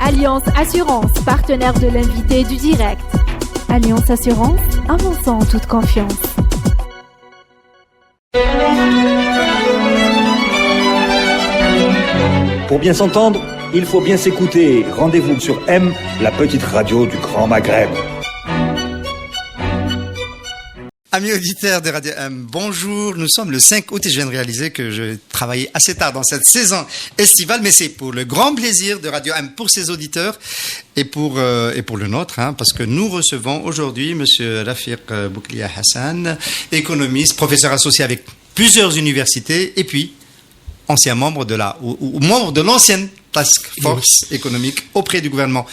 Alliance Assurance, partenaire de l'invité du direct. Alliance Assurance, avançons en toute confiance. Pour bien s'entendre, il faut bien s'écouter. Rendez-vous sur M, la petite radio du Grand Maghreb. Amis auditeurs de Radio M, bonjour. Nous sommes le 5 août et je viens de réaliser que je travaillais assez tard dans cette saison estivale, mais c'est pour le grand plaisir de Radio M pour ses auditeurs et pour le nôtre, parce que nous recevons aujourd'hui Monsieur Rafiq Bouklia Hassan, économiste, professeur associé avec plusieurs universités et puis ancien membre membre de l'ancienne Task Force économique auprès du gouvernement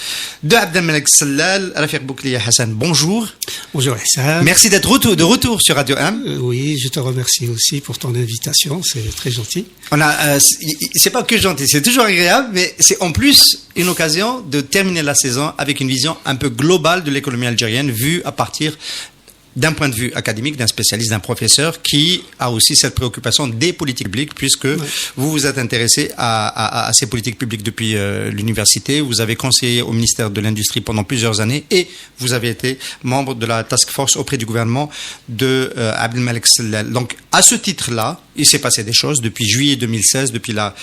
de Abdelmalek Sellal. Rafiq Bouklia Hassan, bonjour. Bonjour Hassan. Merci d'être de retour sur Radio 1. Oui, je te remercie aussi pour ton invitation, c'est très gentil. C'est pas que gentil, c'est toujours agréable, mais c'est en plus une occasion de terminer la saison avec une vision un peu globale de l'économie algérienne vue à partir d'un point de vue académique, d'un spécialiste, d'un professeur qui a aussi cette préoccupation des politiques publiques, puisque vous vous êtes intéressé à ces politiques publiques depuis l'université. Vous avez conseillé au ministère de l'Industrie pendant plusieurs années et vous avez été membre de la task force auprès du gouvernement de Abdelmalek Sellal. Donc, à ce titre-là, il s'est passé des choses depuis juillet 2016, depuis la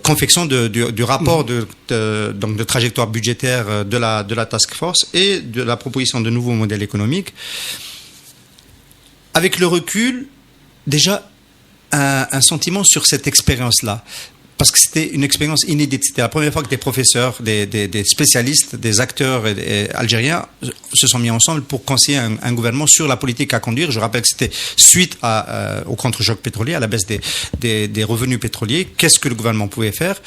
confection du rapport donc de trajectoire budgétaire de la task force et de la proposition de nouveaux modèles économiques. Avec le recul, déjà, un sentiment sur cette expérience-là. Parce que c'était une expérience inédite. C'était la première fois que des professeurs, des spécialistes, des acteurs algériens se sont mis ensemble pour conseiller un gouvernement sur la politique à conduire. Je rappelle que c'était suite au contre-choc pétrolier, à la baisse des revenus pétroliers. Qu'est-ce que le gouvernement pouvait faire ?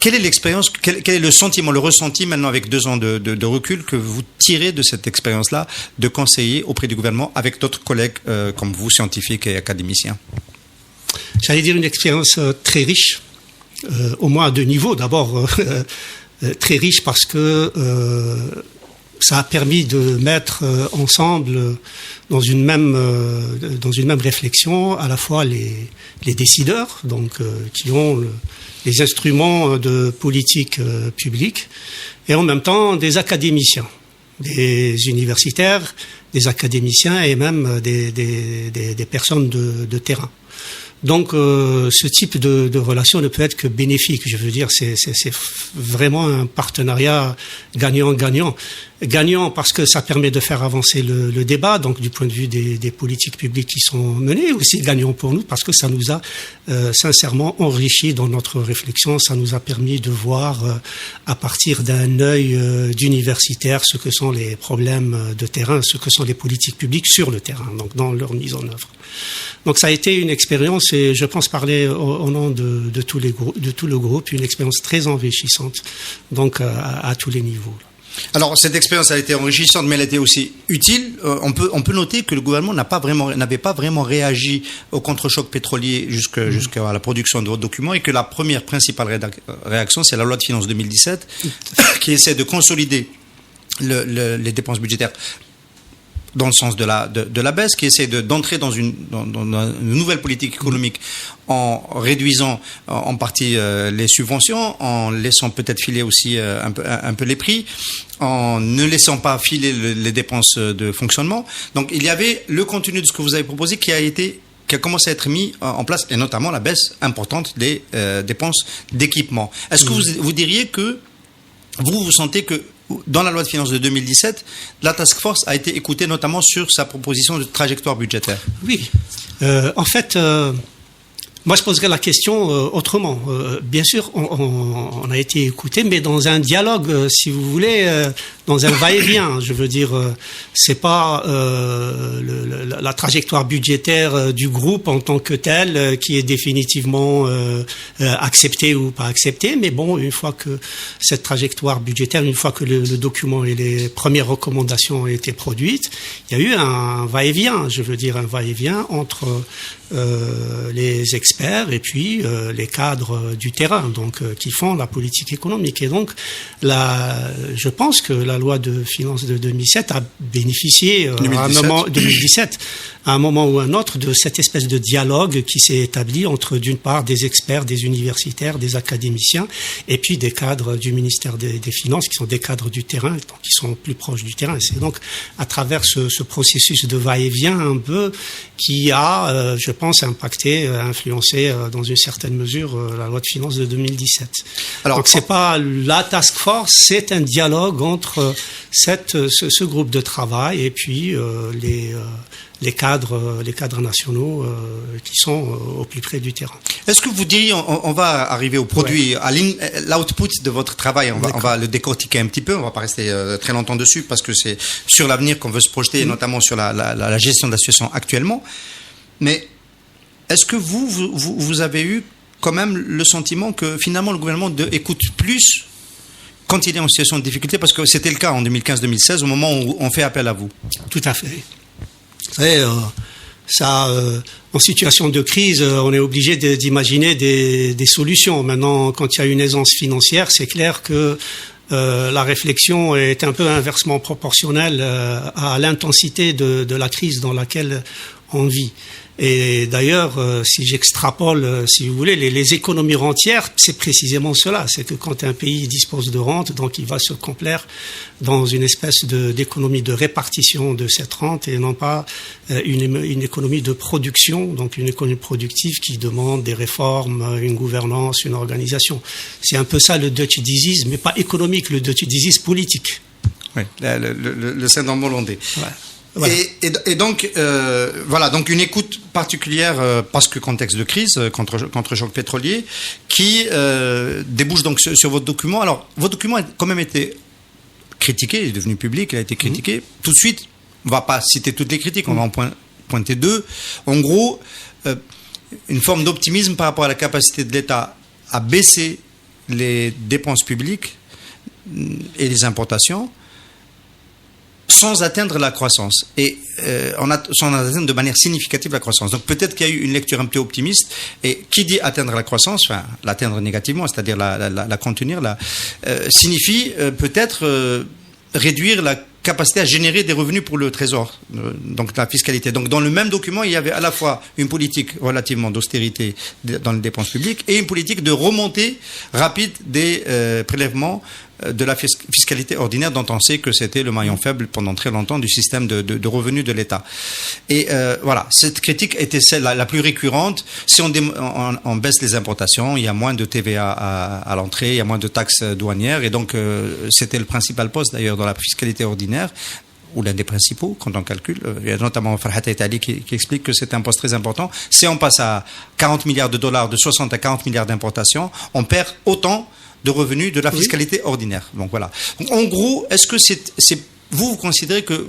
Quelle est l'expérience, quel est le sentiment, le ressenti maintenant avec 2 ans de recul que vous tirez de cette expérience-là de conseiller auprès du gouvernement avec d'autres collègues comme vous, scientifiques et académiciens ? J'allais dire une expérience très riche, au moins à 2 niveaux. D'abord, très riche parce que ça a permis de mettre ensemble dans une même réflexion à la fois les décideurs, donc qui ont les instruments de politique publique, et en même temps des académiciens, des universitaires, des académiciens et même des personnes de terrain. Donc, ce type de relation ne peut être que bénéfique. Je veux dire, c'est vraiment un partenariat gagnant-gagnant. Gagnant parce que ça permet de faire avancer le débat, donc du point de vue des politiques publiques qui sont menées. Aussi gagnant pour nous parce que ça nous a sincèrement enrichi dans notre réflexion. Ça nous a permis de voir à partir d'un œil d'universitaire ce que sont les problèmes de terrain, ce que sont les politiques publiques sur le terrain, donc dans leur mise en œuvre. Donc ça a été une expérience, et je pense parler au nom de tout le groupe, une expérience très enrichissante, donc à tous les niveaux. Alors cette expérience a été enrichissante, mais elle a été aussi utile. On peut noter que le gouvernement n'avait pas vraiment réagi au contre-choc pétrolier jusqu'à la production de votre document, et que la première principale réaction, c'est la loi de finances 2017 qui essaie de consolider les dépenses budgétaires dans le sens de la baisse, qui essaie d'entrer dans une nouvelle politique économique en réduisant en partie les subventions, en laissant peut-être filer aussi un peu les prix, en ne laissant pas filer les dépenses de fonctionnement. Donc il y avait le contenu de ce que vous avez proposé qui a commencé à être mis en place, et notamment la baisse importante des dépenses d'équipement. Est-ce que vous diriez que vous sentez que dans la loi de finances de 2017, la task force a été écoutée notamment sur sa proposition de trajectoire budgétaire? Oui. En fait, moi je poserais la question autrement. Bien sûr, on a été écouté, mais dans un dialogue, si vous voulez, dans un va-et-vient. Je veux dire, c'est pas la trajectoire budgétaire du groupe en tant que telle qui est définitivement acceptée ou pas acceptée. Mais bon, une fois que cette trajectoire budgétaire, une fois que le document et les premières recommandations ont été produites, il y a eu un va-et-vient. Je veux dire, un va-et-vient entre les experts et puis les cadres du terrain, donc qui font la politique économique. Et donc, je pense que la la loi de finances de 2007 a bénéficié 2017. À un moment ou un autre de cette espèce de dialogue qui s'est établi entre d'une part des experts, des universitaires, des académiciens et puis des cadres du ministère des Finances qui sont des cadres du terrain, donc qui sont plus proches du terrain. C'est donc à travers ce processus de va-et-vient un peu qui a, je pense, impacté, influencé dans une certaine mesure la loi de finances de 2017. Alors, donc c'est pas la task force, c'est un dialogue entre ce groupe de travail et puis les cadres nationaux qui sont au plus près du terrain. Est-ce que vous diriez, on va arriver au produit, à l'output de votre travail, on va le décortiquer un petit peu, on va pas rester très longtemps dessus parce que c'est sur l'avenir qu'on veut se projeter, et notamment sur la gestion de la situation actuellement. Mais est-ce que vous avez eu quand même le sentiment que finalement le gouvernement écoute plus quand il est en situation de difficulté, parce que c'était le cas en 2015-2016 au moment où on fait appel à vous? Tout à fait. Vous savez, en situation de crise, on est obligé d'imaginer des solutions. Maintenant, quand il y a une aisance financière, c'est clair que la réflexion est un peu inversement proportionnelle à l'intensité de la crise dans laquelle on vit. Et d'ailleurs, si j'extrapole, si vous voulez, les économies rentières, c'est précisément cela. C'est que quand un pays dispose de rente, donc il va se complaire dans une espèce d'économie de répartition de cette rente et non pas une économie de production, donc une économie productive qui demande des réformes, une gouvernance, une organisation. C'est un peu ça le Dutch disease, mais pas économique, le Dutch disease politique. Oui, le syndrome hollandais. Ouais. Voilà. Et donc, voilà, donc une écoute particulière parce que contexte de crise, contre choc pétrolier, qui débouche donc sur votre document. Alors, votre document a quand même été critiqué, il est devenu public, il a été critiqué. Tout de suite, on ne va pas citer toutes les critiques, on va en pointer deux. En gros, une forme d'optimisme par rapport à la capacité de l'État à baisser les dépenses publiques et les importations, sans atteindre la croissance et sans atteindre de manière significative la croissance. Donc peut-être qu'il y a eu une lecture un peu optimiste, et qui dit atteindre la croissance, enfin l'atteindre négativement, c'est-à-dire la contenir, signifie peut-être réduire la capacité à générer des revenus pour le trésor, donc la fiscalité. Donc dans le même document, il y avait à la fois une politique relativement d'austérité dans les dépenses publiques et une politique de remontée rapide des prélèvements de la fiscalité ordinaire, dont on sait que c'était le maillon faible pendant très longtemps du système de revenus de l'État. Et voilà, cette critique était celle la plus récurrente. Si on baisse les importations, il y a moins de TVA à l'entrée, il y a moins de taxes douanières, et donc c'était le principal poste d'ailleurs dans la fiscalité ordinaire, ou l'un des principaux quand on calcule. Il y a notamment Farhat Itali qui explique que c'est un poste très important. Si on passe à 40 milliards de dollars, de 60 à 40 milliards d'importations, on perd autant de revenus de la fiscalité ordinaire. Donc voilà. Donc, en gros, est-ce que vous considérez que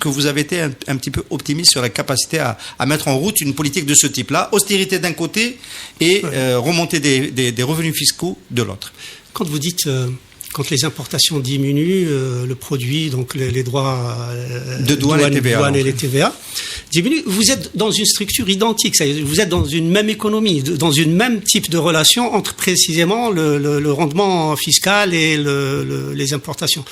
vous avez été un petit peu optimiste sur la capacité à mettre en route une politique de ce type-là, austérité d'un côté et remontée des revenus fiscaux de l'autre? Quand vous dites quand les importations diminuent, le produit, donc les droits de douane et les TVA diminuent, vous êtes dans une structure identique, vous êtes dans une même économie, dans une même type de relation entre précisément le rendement fiscal et les importations.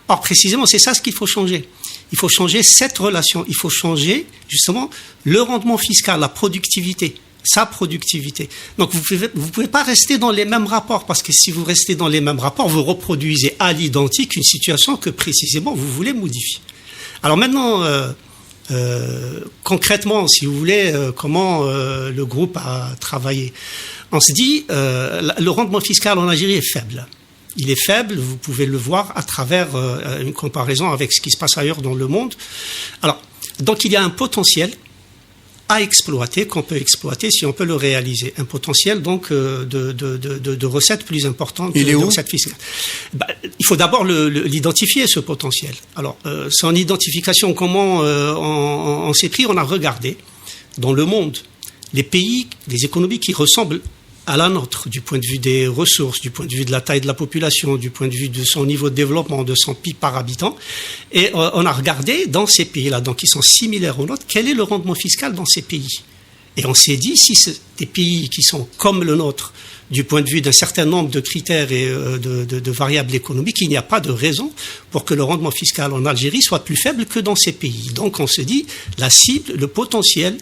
Or, précisément, c'est ça ce qu'il faut changer. Il faut changer cette relation, il faut changer justement le rendement fiscal, la productivité. Sa productivité. Donc vous pouvez pas rester dans les mêmes rapports, parce que si vous restez dans les mêmes rapports, vous reproduisez à l'identique une situation que précisément vous voulez modifier. Alors maintenant, concrètement, si vous voulez, comment le groupe a travaillé. On se dit, le rendement fiscal en Algérie est faible. Il est faible, vous pouvez le voir à travers une comparaison avec ce qui se passe ailleurs dans le monde. Alors, donc il y a un potentiel à exploiter, qu'on peut exploiter si on peut le réaliser. Un potentiel donc de recettes plus importantes de recettes fiscales. Il faut d'abord l'identifier, ce potentiel. Alors, son identification, comment on s'est pris? On a regardé dans le monde les pays, les économies qui ressemblent à la nôtre, du point de vue des ressources, du point de vue de la taille de la population, du point de vue de son niveau de développement, de son PIB par habitant. Et on a regardé dans ces pays-là, donc qui sont similaires aux nôtres, quel est le rendement fiscal dans ces pays. Et on s'est dit, si c'est des pays qui sont comme le nôtre, du point de vue d'un certain nombre de critères et de variables économiques, il n'y a pas de raison pour que le rendement fiscal en Algérie soit plus faible que dans ces pays. Donc on se dit, la cible, le potentiel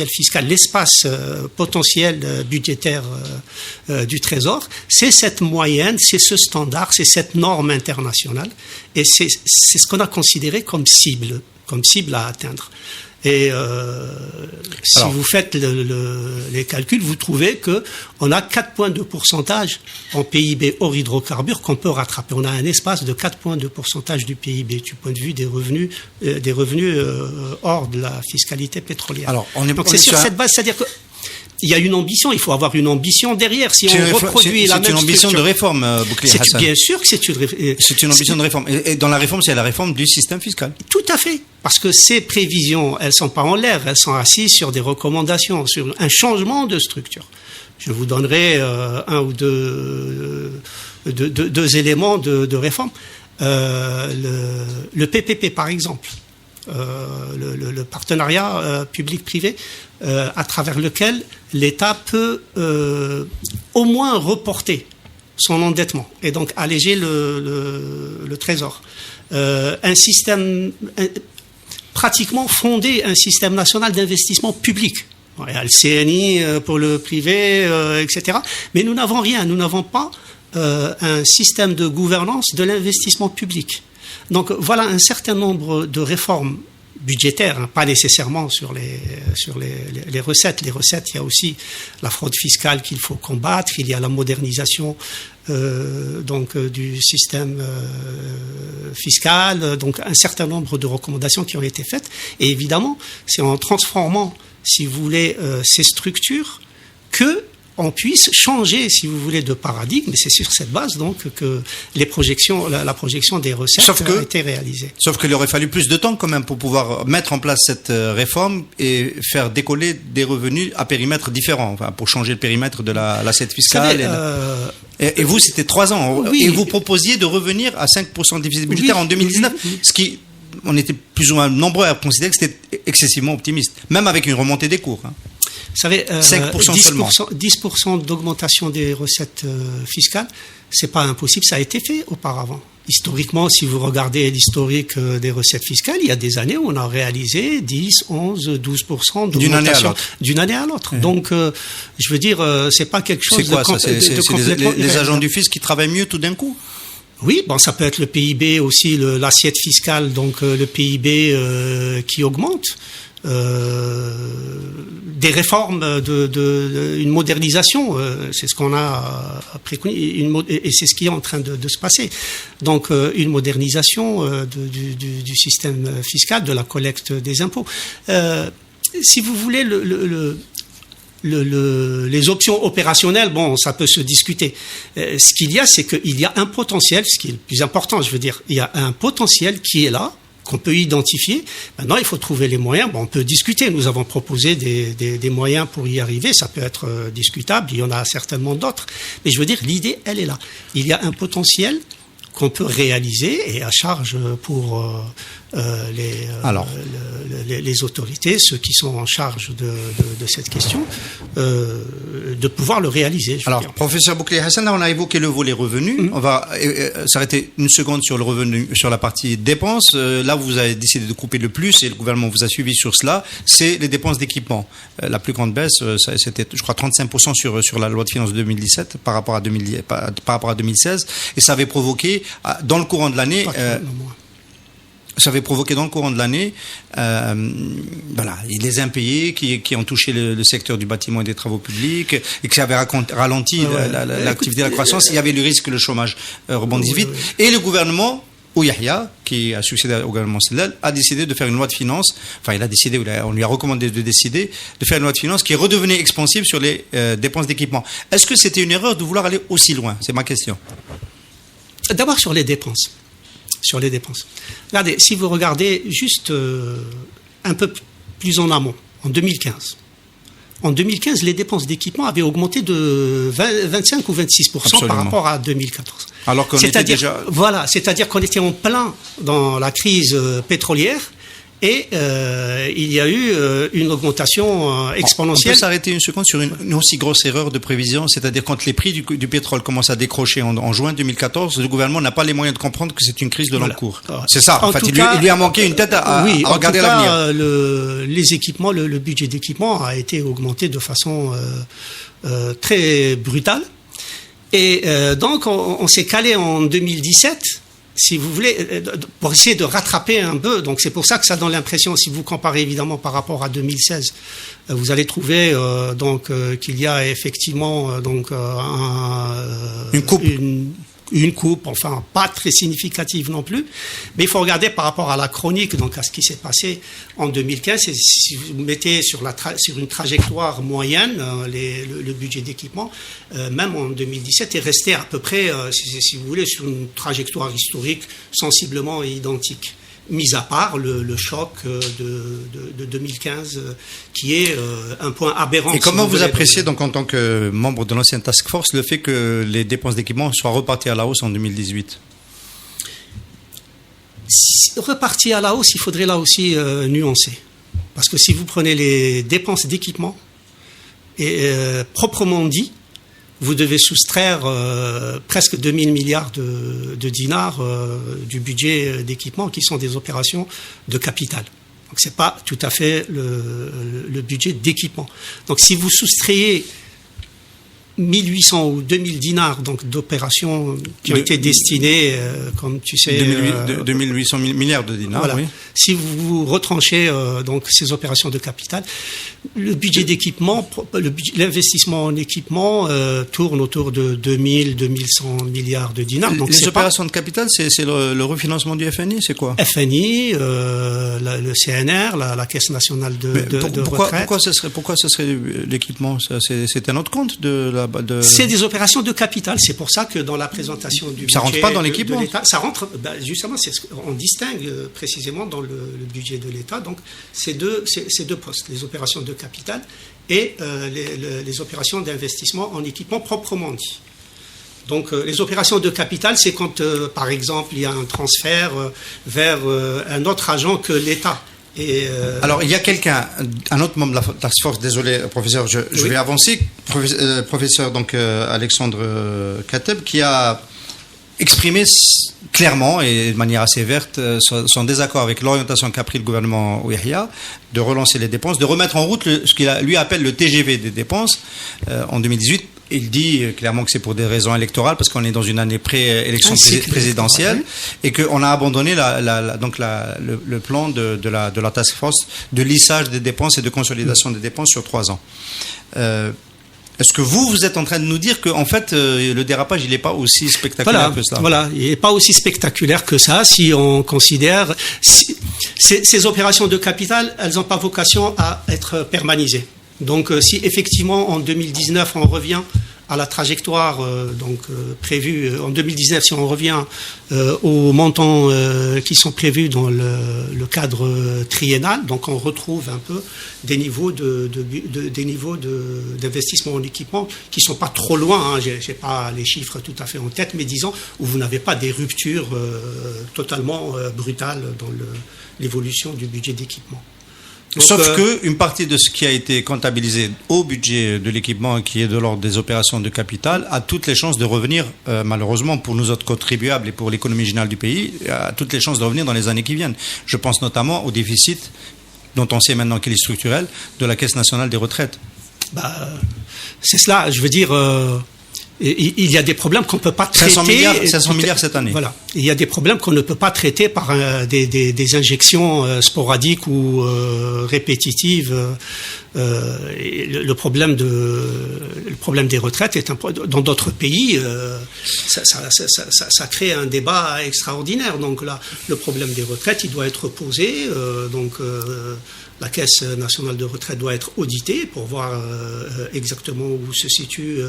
fiscal, l'espace potentiel budgétaire du Trésor, c'est cette moyenne, c'est ce standard, c'est cette norme internationale, et c'est ce qu'on a considéré comme cible à atteindre. Et si vous faites les calculs, vous trouvez que on a 4 points de pourcentage en PIB hors hydrocarbures qu'on peut rattraper. On a un espace de 4 points de pourcentage du PIB du point de vue des revenus hors de la fiscalité pétrolière. Alors, donc c'est sur cette base, c'est-à-dire que il y a une ambition, il faut avoir une ambition derrière. Si on reproduit la même structure... C'est une ambition de réforme, Boukli Hassan. Bien sûr que c'est une réforme. C'est une ambition de réforme. Et dans la réforme, c'est la réforme du système fiscal. Tout à fait. Parce que ces prévisions, elles sont pas en l'air, elles sont assises sur des recommandations, sur un changement de structure. Je vous donnerai un ou deux éléments de réforme. Le PPP, par exemple. Le partenariat public-privé à travers lequel l'État peut au moins reporter son endettement et donc alléger le Trésor. Un système pratiquement fondé, un système national d'investissement public. Il y a le CNI pour le privé, etc. Mais nous n'avons rien, nous n'avons pas un système de gouvernance de l'investissement public. Donc voilà un certain nombre de réformes budgétaires, pas nécessairement sur les recettes. Les recettes, il y a aussi la fraude fiscale qu'il faut combattre, il y a la modernisation du système fiscal, donc un certain nombre de recommandations qui ont été faites. Et évidemment, c'est en transformant, si vous voulez, ces structures que on puisse changer, si vous voulez, de paradigme. C'est sur cette base, donc, que la projection des recettes a été réalisée. Sauf qu'il aurait fallu plus de temps, quand même, pour pouvoir mettre en place cette réforme et faire décoller des revenus à périmètre différent, enfin, pour changer le périmètre de l'assiette fiscale. Et vous, c'était 3 ans. Oui. Et vous proposiez de revenir à 5% de déficit budgétaire en 2019, ce qui... On était plus ou moins nombreux à considérer que c'était excessivement optimiste, même avec une remontée des cours. Vous savez, 5% seulement. 10% d'augmentation des recettes fiscales, c'est pas impossible, ça a été fait auparavant. Historiquement, si vous regardez l'historique des recettes fiscales, il y a des années où on a réalisé 10, 11, 12% d'augmentation d'une année à l'autre. Donc, je veux dire, c'est pas quelque chose de complètement... C'est les agents du fisc qui travaillent mieux tout d'un coup? Oui, bon, ça peut être le PIB aussi, l'assiette fiscale, donc le PIB qui augmente. Des réformes, une modernisation, c'est ce qu'on a préconisé, et c'est ce qui est en train de se passer. Donc, une modernisation du système fiscal, de la collecte des impôts. Si vous voulez, les options opérationnelles, bon, ça peut se discuter. Ce qu'il y a, c'est qu'il y a un potentiel, ce qui est le plus important, je veux dire, il y a un potentiel qui est là, qu'on peut identifier. Maintenant, il faut trouver les moyens. Bon, on peut discuter. Nous avons proposé des moyens pour y arriver. Ça peut être discutable. Il y en a certainement d'autres. Mais je veux dire, l'idée, elle est là. Il y a un potentiel qu'on peut réaliser et à charge pour les autorités, ceux qui sont en charge de cette question, de pouvoir le réaliser. Alors, professeur Boukli Hassan, on a évoqué le volet revenus. On va s'arrêter une seconde sur le revenu, sur la partie dépenses. Là, vous avez décidé de couper le plus et le gouvernement vous a suivi sur cela. C'est les dépenses d'équipement. La plus grande baisse, c'était, je crois, 35% sur la loi de finances de 2017 par rapport à 2016. Et ça avait provoqué, dans le courant de l'année... ça avait provoqué dans le courant de l'année les impayés qui ont touché le secteur du bâtiment et des travaux publics et qui avaient ralenti l'activité de la croissance. Il y avait le risque que le chômage rebondisse vite. Et le gouvernement, Ouyahia, qui a succédé au gouvernement Sellal, a décidé de faire une loi de finances, on lui a recommandé de décider de faire une loi de finances qui redevenait expansive sur les dépenses d'équipement. Est-ce que c'était une erreur de vouloir aller aussi loin? C'est ma question. D'abord sur les dépenses. Regardez, si vous regardez juste un peu plus en amont, en 2015. En 2015, les dépenses d'équipement avaient augmenté de 25 ou 26% Absolument. Par rapport à 2014. Alors qu'on était déjà... Voilà, c'est-à-dire qu'on était en plein dans la crise pétrolière Et il y a eu une augmentation exponentielle. On peut s'arrêter une seconde sur une aussi grosse erreur de prévision, c'est-à-dire quand les prix du pétrole commencent à décrocher en juin 2014, le gouvernement n'a pas les moyens de comprendre que c'est une crise de long cours. C'est ça. En fait, il lui a manqué une tête à regarder l'avenir. Les équipements, le budget d'équipement a été augmenté de façon très brutale. Et donc, on s'est calé en 2017. Si vous voulez, pour essayer de rattraper un peu, donc c'est pour ça que ça donne l'impression, si vous comparez évidemment par rapport à 2016, vous allez trouver qu'il y a effectivement une coupe, enfin pas très significative non plus, mais il faut regarder par rapport à la chronique, donc à ce qui s'est passé en 2015. Et si vous mettez sur une trajectoire moyenne le budget d'équipement, même en 2017 est resté à peu près, si vous voulez, sur une trajectoire historique sensiblement identique, mis à part le choc de 2015 qui est un point aberrant. Et comment vous appréciez donc en tant que membre de l'ancienne task force le fait que les dépenses d'équipement soient reparties à la hausse en 2018 ? Reparties à la hausse, il faudrait là aussi nuancer. Parce que si vous prenez les dépenses d'équipement, et proprement dit, vous devez soustraire presque 2000 milliards de dinars du budget d'équipement qui sont des opérations de capital. Donc c'est pas tout à fait le budget d'équipement. Donc si vous soustrayez 1800 ou 2000 dinars donc d'opérations qui ont été destinées, comme tu sais, 2800 milliards de dinars. Voilà. Oui. Si vous retranchez donc ces opérations de capital, le budget d'équipement, l'investissement en équipement tourne autour de 2000-2100 milliards de dinars. Donc les opérations de capital, c'est le refinancement du FNI, c'est quoi ? FNI, le CNR, la Caisse nationale de retraite. Pourquoi ce serait l'équipement ? C'est un autre compte C'est des opérations de capital. C'est pour ça que dans la présentation du budget, ça rentre pas dans l'équipement. De l'État, ça rentre. Justement, on distingue précisément dans le budget de l'État. Donc, ces deux postes, les opérations de capital et les opérations d'investissement en équipement proprement dit. Donc, les opérations de capital, c'est quand, par exemple, il y a un transfert vers un autre agent que l'État. Alors, il y a un autre membre de la task force, désolé professeur, je vais avancer, professeur donc Alexandre Kateb, qui a exprimé clairement et de manière assez verte son désaccord avec l'orientation qu'a pris le gouvernement Ouihia de relancer les dépenses, de remettre en route ce qu'il lui appelle le TGV des dépenses en 2018. Il dit clairement que c'est pour des raisons électorales parce qu'on est dans une année pré-élection présidentielle et qu'on a abandonné le plan de la task force de lissage des dépenses et de consolidation des dépenses sur 3 ans. Est-ce que vous êtes en train de nous dire qu'en fait, le dérapage, il n'est pas aussi spectaculaire que ça ? Voilà, il n'est pas aussi spectaculaire que ça si on considère... Ces opérations de capital, elles n'ont pas vocation à être permanisées. Donc, si effectivement, en 2019, on revient à la trajectoire prévue en 2019, si on revient aux montants qui sont prévus dans le cadre triennal, donc on retrouve un peu des niveaux d'investissement en équipement qui sont pas trop loin. J'ai pas les chiffres tout à fait en tête, mais disons où vous n'avez pas des ruptures totalement brutales dans l'évolution du budget d'équipement. Donc, sauf que une partie de ce qui a été comptabilisé au budget de l'équipement, qui est de l'ordre des opérations de capital, a toutes les chances de revenir, malheureusement pour nous autres contribuables et pour l'économie générale du pays, a toutes les chances de revenir dans les années qui viennent. Je pense notamment au déficit, dont on sait maintenant qu'il est structurel, de la Caisse nationale des retraites. C'est cela, je veux dire... Il y a des problèmes qu'on ne peut pas traiter. 500 milliards cette année. Voilà. Il y a des problèmes qu'on ne peut pas traiter par des injections sporadiques ou répétitives. Le problème des retraites est dans d'autres pays, ça crée un débat extraordinaire. Donc là, le problème des retraites, il doit être posé. La Caisse nationale de retraite doit être auditée pour voir exactement où se situent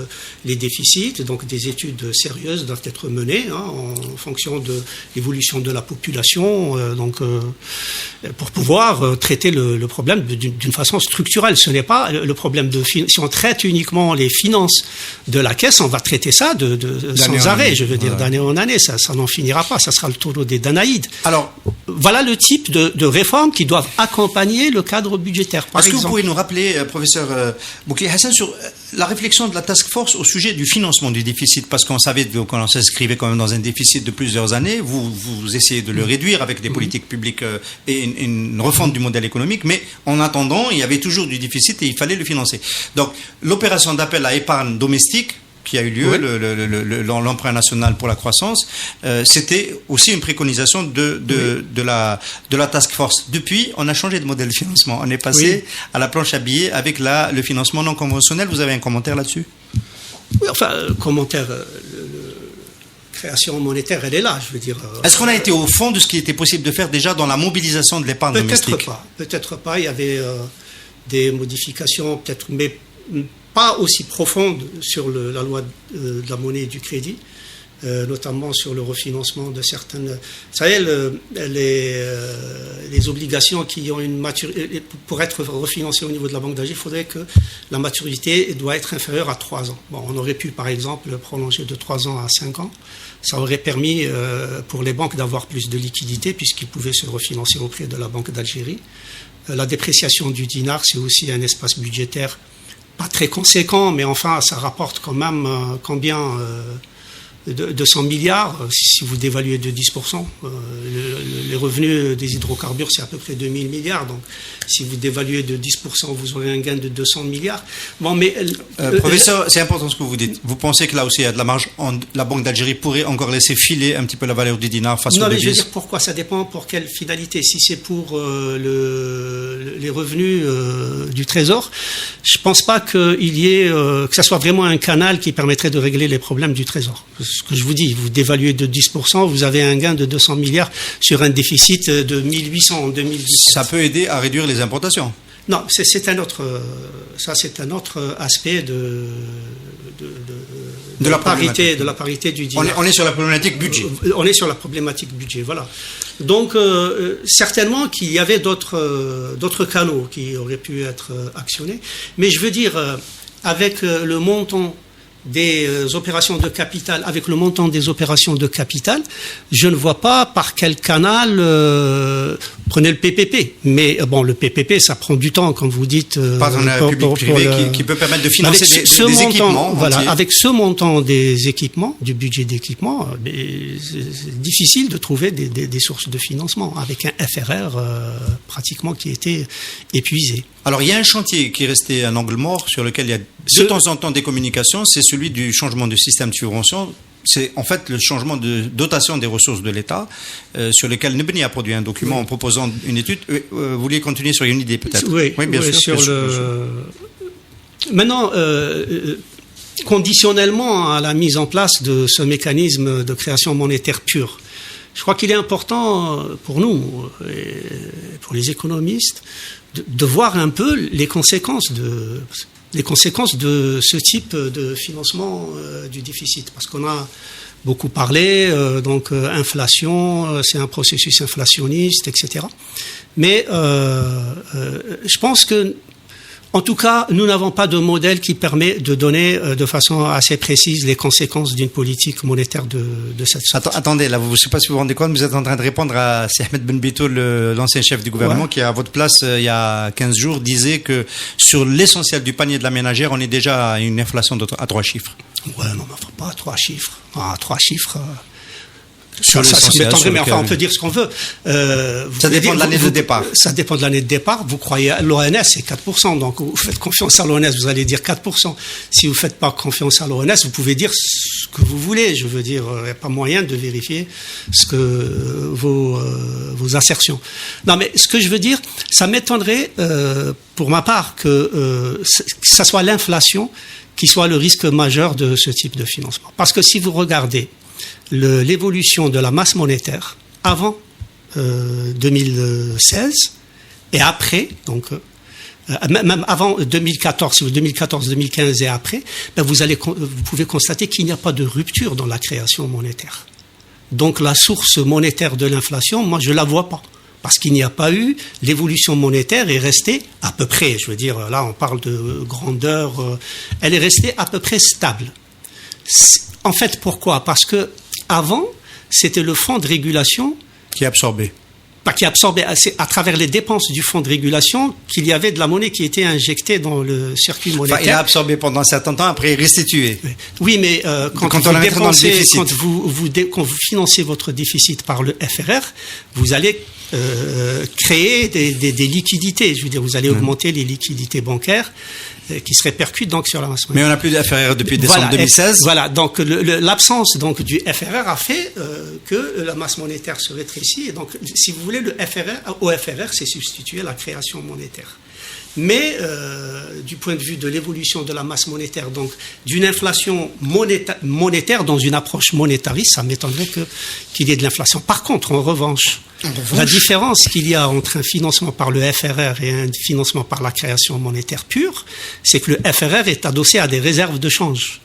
les déficits. Donc des études sérieuses doivent être menées en fonction de l'évolution de la population, pour pouvoir traiter le problème d'une façon structurelle. Ce n'est pas le problème si on traite uniquement les finances de la Caisse, on va traiter ça sans arrêt, je veux dire, d'année en année. Ça n'en finira pas, ça sera le tour des Danaïdes. Alors, voilà le type de réformes qui doivent accompagner le cadre budgétaire. Est-ce que vous pouvez nous rappeler, professeur Boukli Hassan, sur la réflexion de la task force au sujet du financement du déficit? Parce qu'on savait qu'on s'inscrivait quand même dans un déficit de plusieurs années. Vous essayez de le réduire avec des politiques publiques et une refonte du modèle économique. Mais en attendant, il y avait toujours du déficit et il fallait le financer. Donc, l'opération d'appel à épargne domestique qui a eu lieu, l'emprunt national pour la croissance, c'était aussi une préconisation de la task force. Depuis, on a changé de modèle de financement. On est passé à la planche à billets avec le financement non conventionnel. Vous avez un commentaire là-dessus? Oui, enfin, commentaire. Création monétaire, elle est là, je veux dire. Est-ce qu'on a été au fond de ce qui était possible de faire déjà dans la mobilisation de l'épargne domestique? Peut-être pas. Il y avait des modifications, peut-être, mais pas aussi profonde sur la loi de la monnaie et du crédit, notamment sur le refinancement de certaines... Vous savez, les obligations qui ont une maturité... Pour être refinancées au niveau de la banque d'Alger, il faudrait que la maturité doit être inférieure à 3 ans. Bon, on aurait pu, par exemple, prolonger de 3 ans à 5 ans. Ça aurait permis pour les banques d'avoir plus de liquidités puisqu'ils pouvaient se refinancer auprès de la Banque d'Algérie. La dépréciation du dinar, c'est aussi un espace budgétaire pas très conséquent, mais enfin, ça rapporte quand même combien 200 milliards, si vous dévaluez de 10%. Les revenus des hydrocarbures, c'est à peu près 2000 milliards. Donc, si vous dévaluez de 10%, vous aurez un gain de 200 milliards. Bon, mais... professeur, c'est important ce que vous dites. Vous pensez que là aussi, il y a de la marge. La Banque d'Algérie pourrait encore laisser filer un petit peu la valeur du dinar face aux devises? Non, mais je veux dire pourquoi. Ça dépend pour quelle finalité. Si c'est pour les revenus du Trésor, je ne pense pas qu'il y ait... que ça soit vraiment un canal qui permettrait de régler les problèmes du Trésor. Ce que je vous dis, vous dévaluez de 10%, vous avez un gain de 200 milliards sur un déficit de 1800 en 2017. Ça peut aider à réduire les importations? Non, c'est un autre aspect de la parité du dinar. On est sur la problématique budget. On est sur la problématique budget, voilà. Donc, certainement qu'il y avait d'autres canaux qui auraient pu être actionnés. Mais je veux dire, avec le montant des opérations de capital, avec le montant des opérations de capital, je ne vois pas par quel canal prenez le PPP. Mais bon, le PPP, ça prend du temps, comme vous dites. Partenariat public-privé qui peut permettre de financer des équipements. Voilà, avec ce montant des équipements, du budget d'équipement, c'est difficile de trouver des sources de financement avec un FRR pratiquement qui était épuisé. Alors, il y a un chantier qui est resté un angle mort sur lequel il y a de temps en temps des communications, c'est celui du changement de système de subvention. C'est en fait le changement de dotation des ressources de l'État sur lequel Nebni a produit un document en proposant une étude. Vous vouliez continuer sur une idée peut-être? Oui, bien sûr. Maintenant, conditionnellement à la mise en place de ce mécanisme de création monétaire pure, je crois qu'il est important pour nous, et pour les économistes, de voir un peu les conséquences de ce type de financement du déficit. Parce qu'on a beaucoup parlé, inflation, c'est un processus inflationniste, etc. Mais je pense que, en tout cas, nous n'avons pas de modèle qui permet de donner de façon assez précise les conséquences d'une politique monétaire de cette sorte. Attendez, là, je ne sais pas si vous vous rendez compte, vous êtes en train de répondre à Si Ahmed Ben Bitoul, l'ancien chef du gouvernement, qui, à votre place, il y a 15 jours, disait que sur l'essentiel du panier de la ménagère, on est déjà à une inflation à 3 chiffres. Ouais, non, mais pas à 3 chiffres. À 3 chiffres... Ça m'étonnerait, mais enfin, on peut dire ce qu'on veut. Ça dépend de l'année de départ. Ça dépend de l'année de départ. Vous croyez à l'ONS, c'est 4%. Donc, vous faites confiance à l'ONS, vous allez dire 4%. Si vous ne faites pas confiance à l'ONS, vous pouvez dire ce que vous voulez. Je veux dire, il n'y a pas moyen de vérifier vos assertions. Non, mais ce que je veux dire, ça m'étonnerait, pour ma part, que ça soit l'inflation qui soit le risque majeur de ce type de financement. Parce que si vous regardez l'évolution de la masse monétaire avant 2016 et après, donc même avant 2014, 2015 et après, vous pouvez constater qu'il n'y a pas de rupture dans la création monétaire. Donc la source monétaire de l'inflation, moi je la vois pas. Parce qu'il n'y a pas eu, l'évolution monétaire est restée à peu près, je veux dire, là on parle de grandeur, elle est restée à peu près stable. En fait, pourquoi? Parce que avant, c'était le fonds de régulation qui absorbait. pas qui absorbait, c'est à travers les dépenses du fonds de régulation qu'il y avait de la monnaie qui était injectée dans le circuit monétaire. Enfin, il a absorbé pendant un certain temps, après restitué. Oui, mais quand on la dans le déficit. quand vous financez votre déficit par le FRR, vous allez créer des liquidités. Je veux dire, vous allez augmenter les liquidités bancaires qui se répercutent donc sur la masse monétaire. Mais on n'a plus de FRR depuis décembre 2016. Voilà, donc l'absence donc du FRR a fait que la masse monétaire se rétrécit. Et donc, si vous voulez, au FRR, c'est substituer la création monétaire. Mais du point de vue de l'évolution de la masse monétaire, donc d'une inflation monétaire dans une approche monétariste, ça m'étonnerait qu'il y ait de l'inflation. Par contre, en revanche, la différence qu'il y a entre un financement par le FRR et un financement par la création monétaire pure, c'est que le FRR est adossé à des réserves de change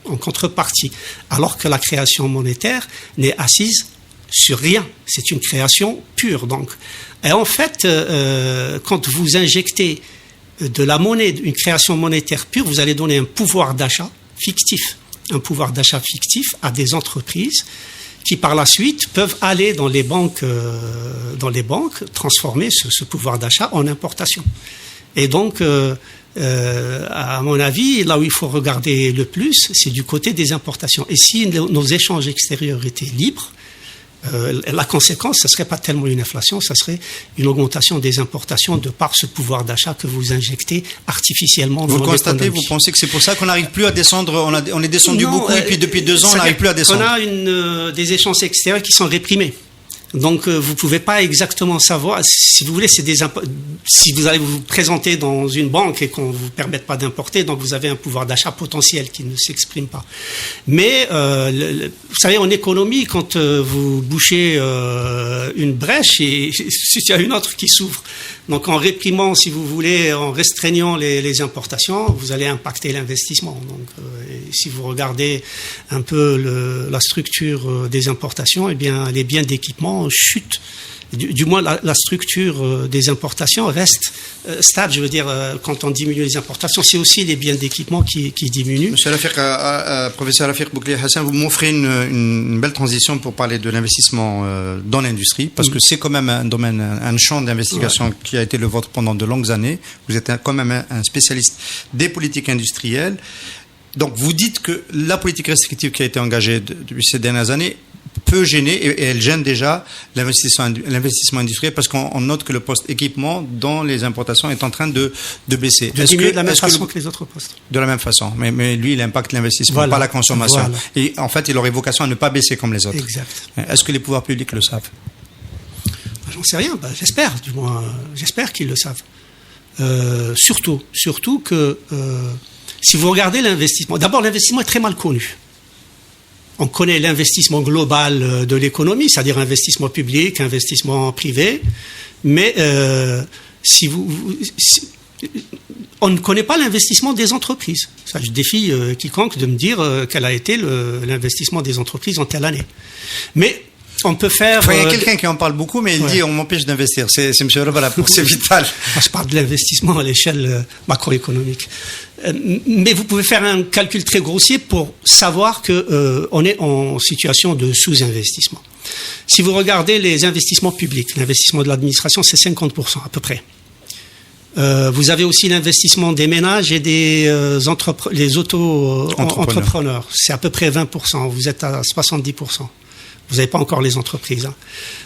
en contrepartie, alors que la création monétaire n'est assise sur rien. C'est une création pure, donc. Et en fait, quand vous injectez de la monnaie, une création monétaire pure, vous allez donner un pouvoir d'achat fictif. Un pouvoir d'achat fictif à des entreprises qui, par la suite, peuvent aller dans les banques transformer ce pouvoir d'achat en importation. Et donc, à mon avis, là où il faut regarder le plus, c'est du côté des importations. Et si nos échanges extérieurs étaient libres, la conséquence, ce ne serait pas tellement une inflation, ce serait une augmentation des importations de par ce pouvoir d'achat que vous injectez artificiellement. Vous le constatez, vous pensez que c'est pour ça qu'on n'arrive plus à descendre, on est descendu beaucoup et puis depuis 2 ans, on n'arrive plus à descendre. On a des échanges extérieurs qui sont réprimés. Donc, vous pouvez pas exactement savoir. Si vous voulez, si vous allez vous présenter dans une banque et qu'on vous permette pas d'importer, donc vous avez un pouvoir d'achat potentiel qui ne s'exprime pas. Mais vous savez, en économie, quand vous bouchez une brèche, et il y a une autre qui s'ouvre. Donc, en réprimant, si vous voulez, en restreignant les importations, vous allez impacter l'investissement. Donc, si vous regardez un peu la structure des importations, eh bien, les biens d'équipement chutent. Du moins, la structure des importations reste stable. Je veux dire, quand on diminue les importations, c'est aussi les biens d'équipement qui diminuent. Monsieur professeur Rafiq Boukli Hassan, vous m'offrez une belle transition pour parler de l'investissement dans l'industrie, parce que c'est quand même un domaine, un champ d'investigation qui a été le vôtre pendant de longues années. Vous êtes quand même un spécialiste des politiques industrielles. Donc, vous dites que la politique restrictive qui a été engagée depuis ces dernières années peut gêner, et elle gêne déjà l'investissement industriel, parce qu'on note que le poste équipement dans les importations est en train de baisser. De diminuer de la même façon que les autres postes. De la même façon. Mais lui, il impacte l'investissement, pas la consommation. Voilà. Et en fait, il aurait vocation à ne pas baisser comme les autres. Exact. Est-ce que les pouvoirs publics le savent? J'en sais rien. J'espère, du moins. J'espère qu'ils le savent. Surtout que si vous regardez l'investissement, d'abord l'investissement est très mal connu. On connaît l'investissement global de l'économie, c'est-à-dire investissement public, investissement privé, mais on ne connaît pas l'investissement des entreprises. Ça, je défie quiconque de me dire quel a été l'investissement des entreprises en telle année. Mais on peut faire... Il y a quelqu'un qui en parle beaucoup, mais il dit on m'empêche d'investir. C'est M. Revala, c'est vital. Je parle de l'investissement à l'échelle macroéconomique. Mais vous pouvez faire un calcul très grossier pour savoir que on est en situation de sous-investissement. Si vous regardez les investissements publics, l'investissement de l'administration, c'est 50% à peu près. Vous avez aussi l'investissement des ménages et les auto-entrepreneurs. C'est à peu près 20%. Vous êtes à 70%. Vous n'avez pas encore les entreprises. Hein.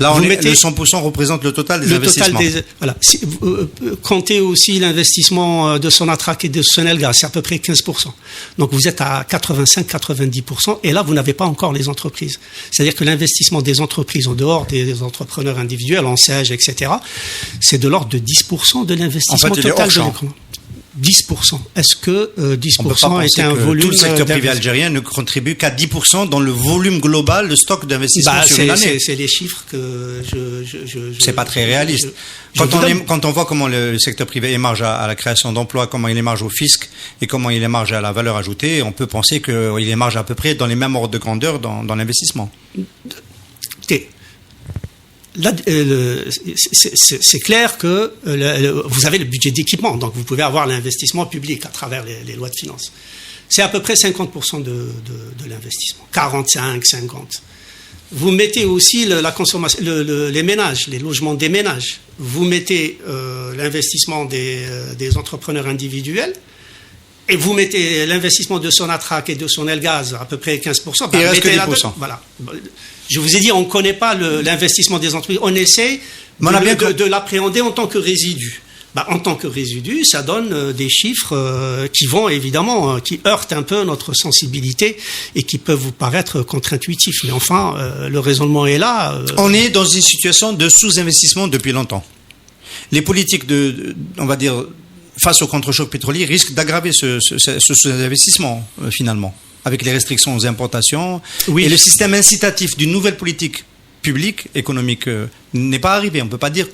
Là, le 100% représente le total des investissements. Voilà. Comptez aussi l'investissement de Sonatrach et de Sonelgaz, c'est à peu près 15%. Donc vous êtes à 85-90%, et là, vous n'avez pas encore les entreprises. C'est-à-dire que l'investissement des entreprises, en dehors des entrepreneurs individuels, en siège, etc., c'est de l'ordre de 10% de l'investissement total de l'économie. 10%. Est-ce que 10% est un volume... Tout le secteur privé algérien ne contribue qu'à 10% dans le volume global de stock d'investissement sur une année. C'est les chiffres que c'est pas très réaliste. Quand on voit comment le secteur privé émarge à la création d'emplois, comment il émarge au fisc et comment il émarge à la valeur ajoutée, on peut penser qu'il émarge à peu près dans les mêmes ordres de grandeur dans l'investissement. Là, c'est clair que vous avez le budget d'équipement, donc vous pouvez avoir l'investissement public à travers les lois de finances. C'est à peu près 50% de l'investissement, 45, 50. vous mettez aussi la consommation, les ménages, les logements des ménages. Vous mettez l'investissement des entrepreneurs individuels. Et vous mettez l'investissement de Sonatrach et de Sonelgaz à peu près 15%. Il reste que 10%. Voilà. Je vous ai dit, on ne connaît pas l'investissement des entreprises. On essaie de l'appréhender en tant que résidu. En tant que résidu, ça donne des chiffres qui vont évidemment, qui heurtent un peu notre sensibilité et qui peuvent vous paraître contre-intuitifs. Mais enfin, le raisonnement est là. On est dans une situation de sous-investissement depuis longtemps. Les politiques on va dire, face au contre-choc pétrolier, risquent d'aggraver ce sous-investissement, finalement, avec les restrictions aux importations. Oui. Et le système incitatif d'une nouvelle politique publique, économique, n'est pas arrivé. On ne peut pas dire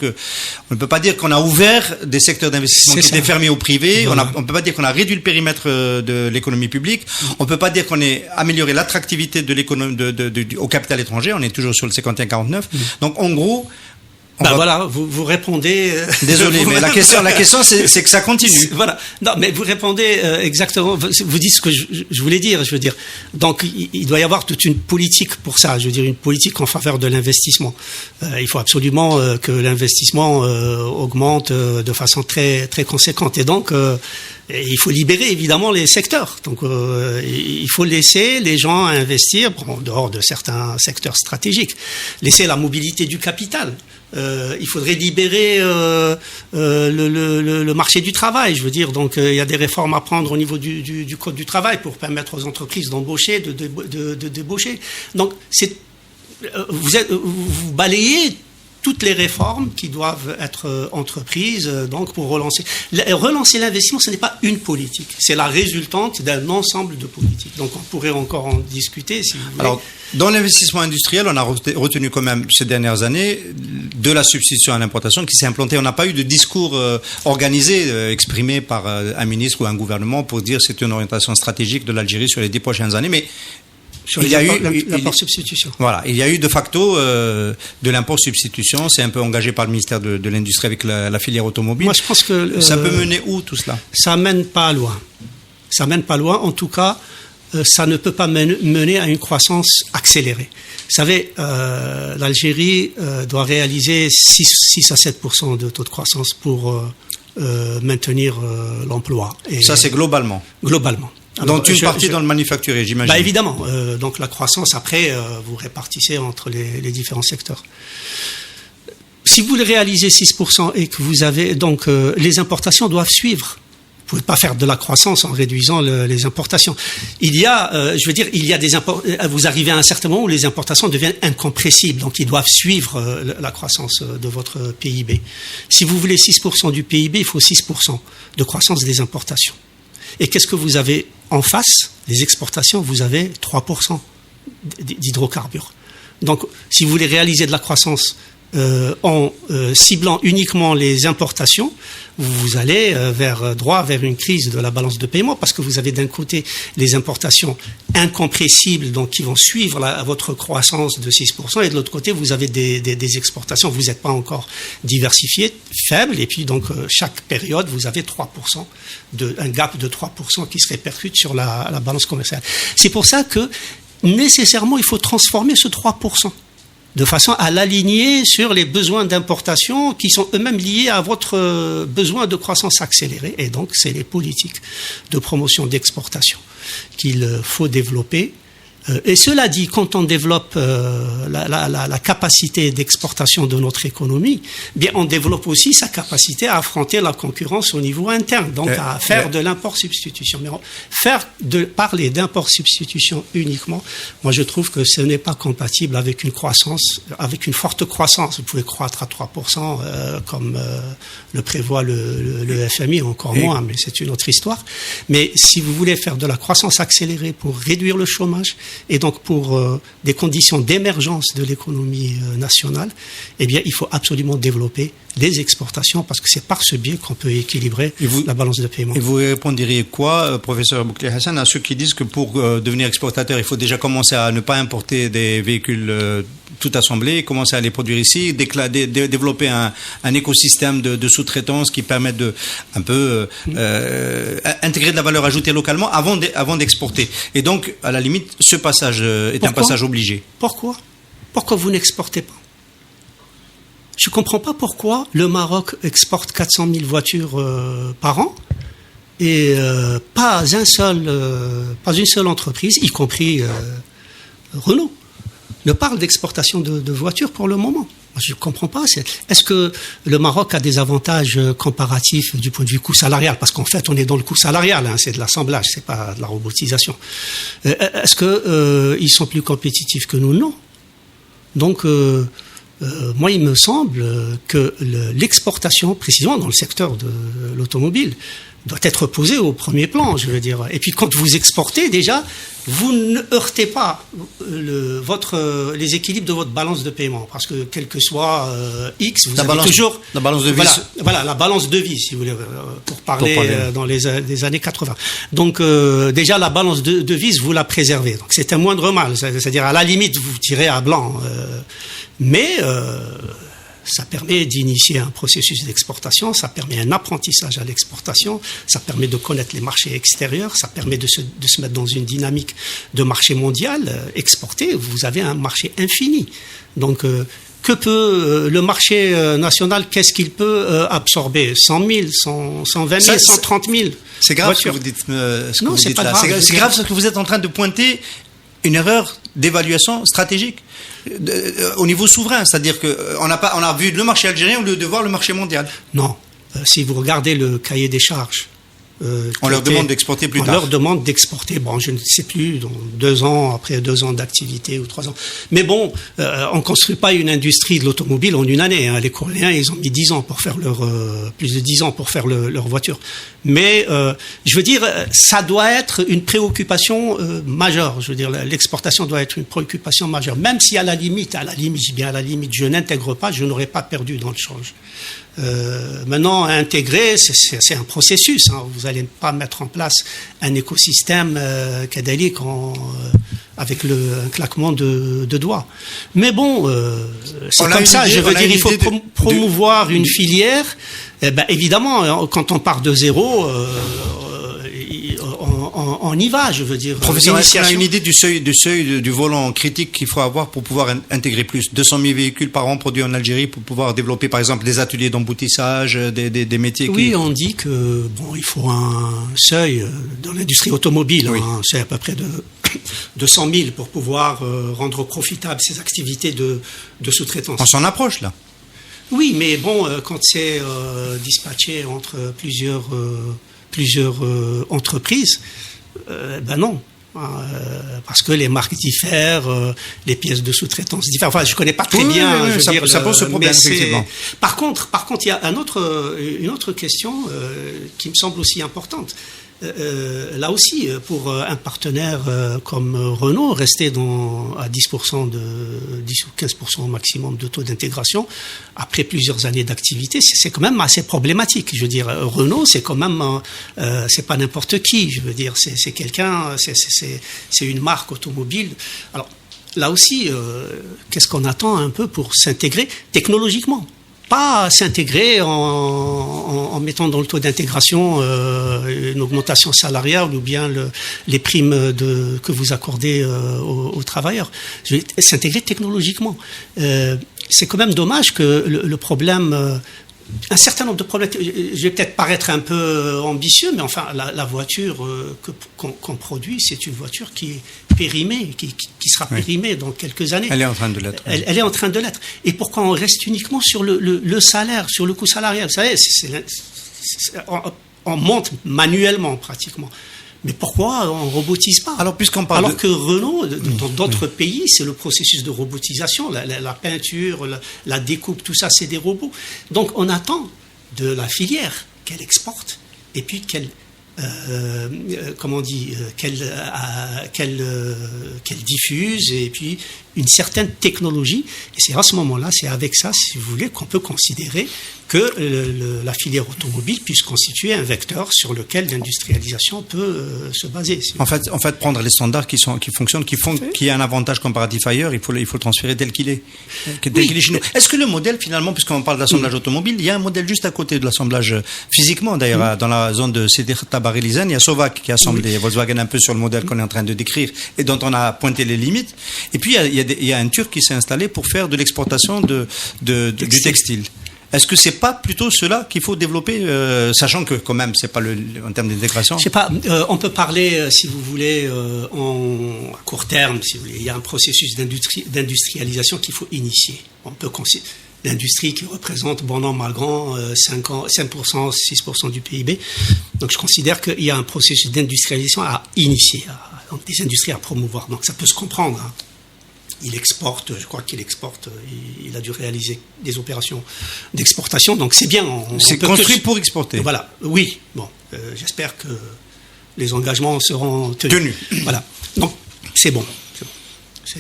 qu'on a ouvert des secteurs d'investissement qui étaient fermés au privé. Voilà. On ne peut pas dire qu'on a réduit le périmètre de l'économie publique. On ne peut pas dire qu'on ait amélioré l'attractivité de l'économie au capital étranger. On est toujours sur le 51-49. Donc, en gros, voilà, vous répondez. Désolé, mais la question, c'est que ça continue. Voilà. Non, mais vous répondez exactement. Vous dites ce que je voulais dire. Je veux dire. Donc, il doit y avoir toute une politique pour ça. Je veux dire, une politique en faveur de l'investissement. Il faut absolument que l'investissement augmente de façon très très conséquente. Et donc, il faut libérer évidemment les secteurs. Donc, il faut laisser les gens investir, en dehors de certains secteurs stratégiques. Laisser la mobilité du capital. Il faudrait libérer le marché du travail. Je veux dire, donc il y a des réformes à prendre au niveau du code du travail pour permettre aux entreprises d'embaucher, de débaucher. Donc, vous balayez toutes les réformes qui doivent être entreprises donc pour relancer l'investissement. Ce n'est pas une politique, c'est la résultante d'un ensemble de politiques. Donc on pourrait encore en discuter si vous voulez. Alors, dans l'investissement industriel, on a retenu quand même ces dernières années de la substitution à l'importation qui s'est implantée. On n'a pas eu de discours organisé, exprimé par un ministre ou un gouvernement pour dire que c'est une orientation stratégique de l'Algérie sur les 10 prochaines années, mais il y a eu l'import substitution. Voilà, il y a eu de facto de l'import substitution. C'est un peu engagé par le ministère de l'Industrie avec la filière automobile. Moi, je pense que ça peut mener où tout cela? Ça mène pas loin. Ça mène pas loin. En tout cas, ça ne peut pas mener à une croissance accélérée. Vous savez, l'Algérie doit réaliser 6 à 7% de taux de croissance pour maintenir l'emploi. Et ça, c'est globalement. Globalement. Alors, donc une partie dans le manufacturier, j'imagine. Évidemment. Donc la croissance, après, vous répartissez entre les différents secteurs. Si vous le réalisez 6% et que vous avez... Donc les importations doivent suivre. Vous pouvez pas faire de la croissance en réduisant les importations. Il y a vous arrivez à un certain moment où les importations deviennent incompressibles. Donc ils doivent suivre la croissance de votre PIB. Si vous voulez 6% du PIB, il faut 6% de croissance des importations. Et qu'est-ce que vous avez en face? Les exportations, vous avez 3% d'hydrocarbures. Donc, si vous voulez réaliser de la croissance en ciblant uniquement les importations, vous allez droit vers une crise de la balance de paiement parce que vous avez d'un côté les importations incompressibles donc qui vont suivre votre croissance de 6% et de l'autre côté vous avez des exportations, vous n'êtes pas encore diversifié, faibles et puis donc chaque période vous avez 3%, un gap de 3% qui se répercute sur la balance commerciale. C'est pour ça que nécessairement il faut transformer ce 3%. De façon à l'aligner sur les besoins d'importation qui sont eux-mêmes liés à votre besoin de croissance accélérée. Et donc, c'est les politiques de promotion d'exportation qu'il faut développer. Et cela dit, quand on développe la capacité d'exportation de notre économie, bien on développe aussi sa capacité à affronter la concurrence au niveau interne, donc à faire de l'import-substitution. Mais parler d'import-substitution uniquement, moi je trouve que ce n'est pas compatible avec une croissance, avec une forte croissance. Vous pouvez croître à 3% comme le prévoit le FMI, encore moins, mais c'est une autre histoire. Mais si vous voulez faire de la croissance accélérée pour réduire le chômage, et donc pour des conditions d'émergence de l'économie nationale, eh bien, il faut absolument développer les exportations parce que c'est par ce biais qu'on peut équilibrer la balance de paiement. Et vous répondriez quoi, professeur Boukli Hassan, à ceux qui disent que pour devenir exportateur, il faut déjà commencer à ne pas importer des véhicules tout assemblés, commencer à les produire ici, développer un écosystème de sous-traitance qui permette de un peu intégrer de la valeur ajoutée localement avant d'exporter. Et donc, à la limite, ce passage est un passage obligé. Pourquoi ? pourquoi vous n'exportez pas? Je ne comprends pas pourquoi le Maroc exporte 400 000 voitures par an et pas une seule entreprise, y compris Renault, ne parle d'exportation de voitures pour le moment. Je ne comprends pas. Est-ce que le Maroc a des avantages comparatifs du point de vue coût salarial? Parce qu'en fait, on est dans le coût salarial, c'est de l'assemblage, c'est pas de la robotisation. Est-ce que ils sont plus compétitifs que nous? Non. Donc, moi, il me semble que l'exportation, précisément dans le secteur de l'automobile, doit être posée au premier plan, je veux dire. Et puis, quand vous exportez, déjà, vous ne heurtez pas les équilibres de votre balance de paiement, parce que quel que soit X, vous avez toujours la balance de vie. Voilà, la balance de vie, si vous voulez, pour parler dans les années 80. Donc déjà la balance de devise, vous la préservez. Donc c'est un moindre mal, c'est-à-dire à la limite vous tirez à blanc, mais ça permet d'initier un processus d'exportation, ça permet un apprentissage à l'exportation, ça permet de connaître les marchés extérieurs, ça permet de se mettre dans une dynamique de marché mondial. Exporter, vous avez un marché infini. Donc, que peut le marché national, qu'est-ce qu'il peut absorber? 100 000, 120 000, 130 000 C'est grave voitures. Ce que vous dites, Non, c'est pas grave. C'est grave ce que vous êtes en train de pointer, une erreur d'évaluation stratégique au niveau souverain, c'est-à-dire que on a vu le marché algérien au lieu de voir le marché mondial. Non, si vous regardez le cahier des charges, on leur demande d'exporter plus tard. On leur demande d'exporter, bon, je ne sais plus, dans 2 ans, après 2 ans d'activité ou 3 ans. Mais bon, on ne construit pas une industrie de l'automobile en une année. Les Coréens, ils ont mis 10 ans pour faire plus de 10 ans pour faire leur voiture. Mais, je veux dire, ça doit être une préoccupation majeure. Je veux dire, l'exportation doit être une préoccupation majeure. Même si à la limite, je n'intègre pas, je n'aurais pas perdu dans le change. Maintenant, intégrer, c'est un processus. Vous n'allez pas mettre en place un écosystème cadélique avec un claquement de doigts. Mais bon, c'est comme ça. Je veux dire, il faut promouvoir une filière. Évidemment, quand on part de zéro, on y va, je veux dire. Professeur, est-ce qu'on a une idée du seuil du volant critique qu'il faut avoir pour pouvoir intégrer plus 200 000 véhicules par an produits en Algérie pour pouvoir développer, par exemple, des ateliers d'emboutissage, des métiers Oui, on dit que il faut un seuil dans l'industrie automobile. Oui. C'est à peu près de 100 000 pour pouvoir rendre profitable ces activités de sous-traitance. On s'en approche, là. Oui, mais bon, quand c'est dispatché entre plusieurs entreprises, non. Parce que les marques diffèrent, les pièces de sous-traitance diffèrent. Enfin, je connais pas très bien. Ça pose ce problème, effectivement. Par contre, il y a une autre question qui me semble aussi importante. Là aussi, pour un partenaire comme Renault, rester à 10% 10 ou 15% au maximum de taux d'intégration après plusieurs années d'activité, c'est quand même assez problématique. Je veux dire, Renault, c'est quand même, c'est pas n'importe qui. Je veux dire, c'est quelqu'un, c'est une marque automobile. Alors là aussi, qu'est-ce qu'on attend un peu pour s'intégrer technologiquement? Pas s'intégrer en mettant dans le taux d'intégration une augmentation salariale ou bien les primes que vous accordez aux travailleurs. S'intégrer technologiquement. C'est quand même dommage que le problème... un certain nombre de problèmes. Je vais peut-être paraître un peu ambitieux, mais enfin, la voiture qu'on produit, c'est une voiture qui est périmée, qui sera périmée dans quelques années. Elle est en train de l'être. Elle est en train de l'être. Et pourquoi on reste uniquement sur le salaire, sur le coût salarial? Vous savez, on monte manuellement pratiquement. Mais pourquoi on robotise pas? Alors que Renault, dans d'autres pays, c'est le processus de robotisation, la peinture, la découpe, tout ça, c'est des robots. Donc on attend de la filière qu'elle exporte et puis qu'elle diffuse et puis une certaine technologie. Et c'est à ce moment-là, c'est avec ça, si vous voulez, qu'on peut considérer que la filière automobile puisse constituer un vecteur sur lequel l'industrialisation peut se baser. En fait, prendre les standards qui fonctionnent, qui a un avantage comparatif ailleurs, il faut le transférer tel qu'il est, qu'il est chez nous. Est-ce que le modèle, finalement, puisqu'on parle d'assemblage automobile, il y a un modèle juste à côté de l'assemblage physiquement, d'ailleurs, dans la zone de Tabar-Elisen, il y a Sovac qui assemble des Volkswagen un peu sur le modèle qu'on est en train de décrire et dont on a pointé les limites. Et puis, il y a un Turc qui s'est installé pour faire de l'exportation du textile. Est-ce que c'est pas plutôt cela qu'il faut développer, sachant que quand même c'est pas en termes d'intégration? Je sais pas. On peut parler, si vous voulez, à court terme, si vous voulez. Il y a un processus d'industrialisation qu'il faut initier. On peut considérer l'industrie qui représente bon an mal grand 5%, 6% du PIB. Donc je considère qu'il y a un processus d'industrialisation à initier, donc des industries à promouvoir. Donc ça peut se comprendre. Hein. Il exporte, je crois qu'il exporte, il a dû réaliser des opérations d'exportation, donc c'est bien. C'est construit pour exporter. Voilà, oui. Bon, j'espère que les engagements seront tenus. Voilà, donc c'est bon.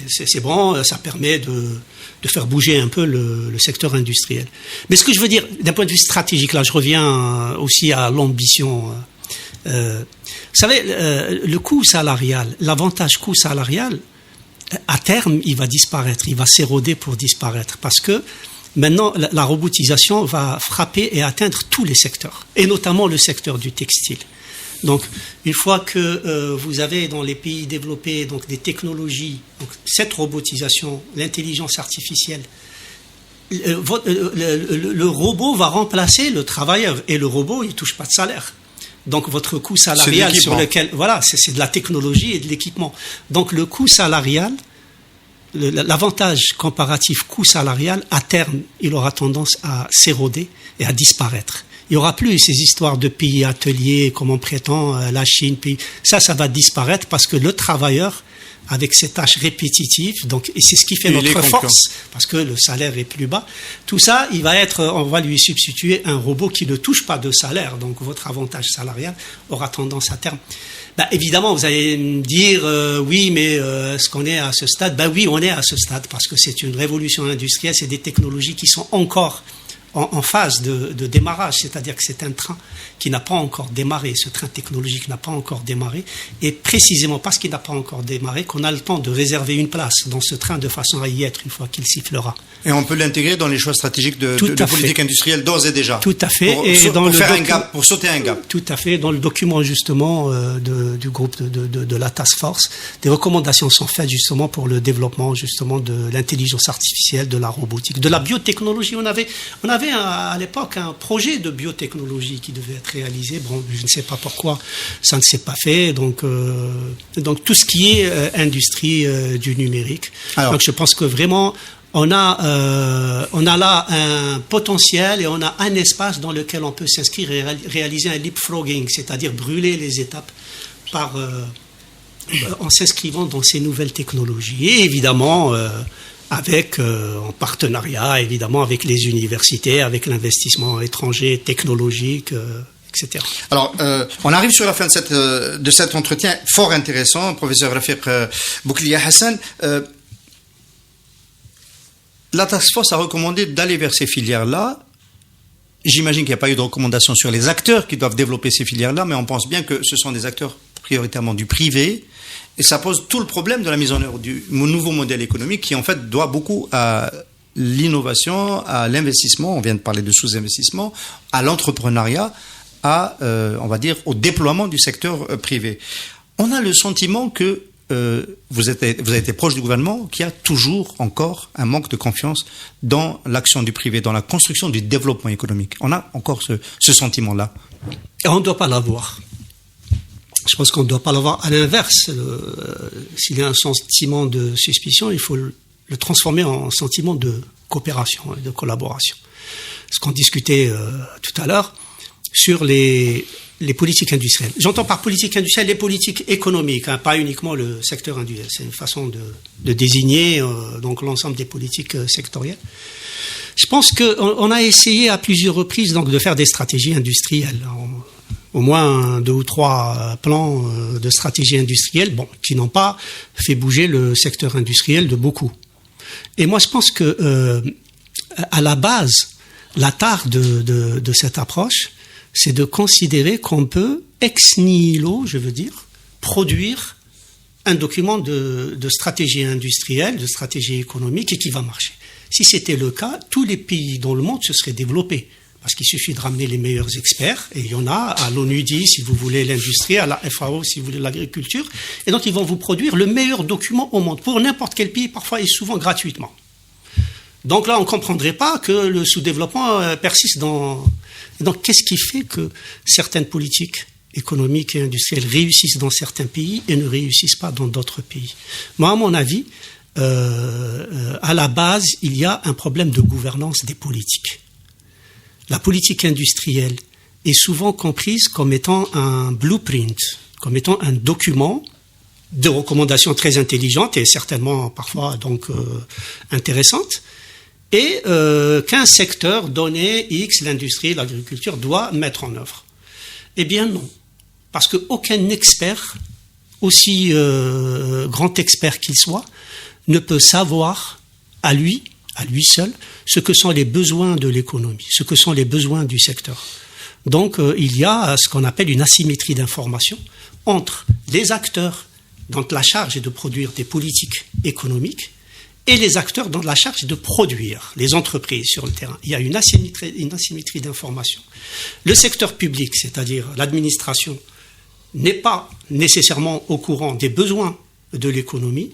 C'est bon, ça permet de faire bouger un peu le secteur industriel. Mais ce que je veux dire, d'un point de vue stratégique, là je reviens aussi à l'ambition. Vous savez, le coût salarial, l'avantage coût salarial, à terme, il va disparaître, il va s'éroder pour disparaître, parce que maintenant, la robotisation va frapper et atteindre tous les secteurs, et notamment le secteur du textile. Donc, une fois que vous avez dans les pays développés donc des technologies, donc cette robotisation, l'intelligence artificielle, le robot va remplacer le travailleur, et le robot, il touche pas de salaire. Donc votre coût salarial sur lequel, voilà, c'est de la technologie et de l'équipement. Donc le coût salarial, l'avantage comparatif coût salarial, à terme, il aura tendance à s'éroder et à disparaître. Il n'y aura plus ces histoires de pays ateliers, comme on prétend, la Chine, pays. Ça va disparaître parce que le travailleur, avec ses tâches répétitives, donc, et c'est ce qui fait notre force, parce que le salaire est plus bas. Tout ça, on va lui substituer un robot qui ne touche pas de salaire, donc votre avantage salarial aura tendance à terme. Évidemment, vous allez me dire, oui, mais est-ce qu'on est à ce stade? Oui, on est à ce stade, parce que c'est une révolution industrielle, c'est des technologies qui sont encore en phase de démarrage, c'est-à-dire que c'est un train qui n'a pas encore démarré, ce train technologique n'a pas encore démarré, et précisément parce qu'il n'a pas encore démarré qu'on a le temps de réserver une place dans ce train de façon à y être une fois qu'il sifflera. Et on peut l'intégrer dans les choix stratégiques de politique industrielle d'ores et déjà. Tout à fait. Pour sauter un gap. Tout à fait. Dans le document justement du groupe de la task force, des recommandations sont faites justement pour le développement justement de l'intelligence artificielle, de la robotique, de la biotechnologie. On avait à l'époque un projet de biotechnologie qui devait être réalisé. Bon, je ne sais pas pourquoi ça ne s'est pas fait. Donc tout ce qui est industrie du numérique. Alors, donc je pense que vraiment on a là un potentiel et on a un espace dans lequel on peut s'inscrire et réaliser un leapfrogging, c'est-à-dire brûler les étapes en s'inscrivant dans ces nouvelles technologies. Et évidemment, en partenariat, évidemment, avec les universités, avec l'investissement étranger, technologique, etc. Alors, on arrive sur la fin de cet entretien fort intéressant, professeur Rafiq Bouklia Hassan. La task force a recommandé d'aller vers ces filières-là. J'imagine qu'il n'y a pas eu de recommandation sur les acteurs qui doivent développer ces filières-là, mais on pense bien que ce sont des acteurs prioritairement du privé. Et ça pose tout le problème de la mise en œuvre du nouveau modèle économique qui, en fait, doit beaucoup à l'innovation, à l'investissement, on vient de parler de sous-investissement, à l'entrepreneuriat, on va dire, au déploiement du secteur privé. On a le sentiment que vous avez été proche du gouvernement, qu'il y a toujours encore un manque de confiance dans l'action du privé, dans la construction du développement économique. On a encore ce sentiment-là. Et on ne doit pas l'avoir. Je pense qu'on ne doit pas l'avoir. À l'inverse, s'il y a un sentiment de suspicion, il faut le transformer en sentiment de coopération et de collaboration. Ce qu'on discutait tout à l'heure sur les politiques industrielles. J'entends par politique industrielle les politiques économiques, pas uniquement le secteur industriel. C'est une façon de désigner donc l'ensemble des politiques sectorielles. Je pense qu'on a essayé à plusieurs reprises donc de faire des stratégies industrielles. Au moins 2 ou 3 plans de stratégie industrielle, qui n'ont pas fait bouger le secteur industriel de beaucoup. Et moi, je pense que à la base, la tare de cette approche, c'est de considérer qu'on peut ex nihilo, je veux dire, produire un document de stratégie industrielle, de stratégie économique et qui va marcher. Si c'était le cas, tous les pays dans le monde se seraient développés. Parce qu'il suffit de ramener les meilleurs experts, et il y en a à l'ONUDI, si vous voulez l'industrie, à la FAO, si vous voulez l'agriculture, et donc ils vont vous produire le meilleur document au monde, pour n'importe quel pays, parfois et souvent gratuitement. Donc là, on ne comprendrait pas que le sous-développement persiste dans... Et donc, qu'est-ce qui fait que certaines politiques économiques et industrielles réussissent dans certains pays et ne réussissent pas dans d'autres pays? Moi, à mon avis, à la base, il y a un problème de gouvernance des politiques. La politique industrielle est souvent comprise comme étant un blueprint, comme étant un document de recommandations très intelligentes et certainement parfois donc intéressantes, et qu'un secteur donné, X, l'industrie, l'agriculture, doit mettre en œuvre. Eh bien non, parce qu'aucun expert, aussi grand expert qu'il soit, ne peut savoir à lui seul, ce que sont les besoins de l'économie, ce que sont les besoins du secteur. Donc, il y a ce qu'on appelle une asymétrie d'information entre les acteurs dont la charge est de produire des politiques économiques et les acteurs dont la charge est de produire, les entreprises sur le terrain. Il y a une asymétrie d'information. Le secteur public, c'est-à-dire l'administration, n'est pas nécessairement au courant des besoins de l'économie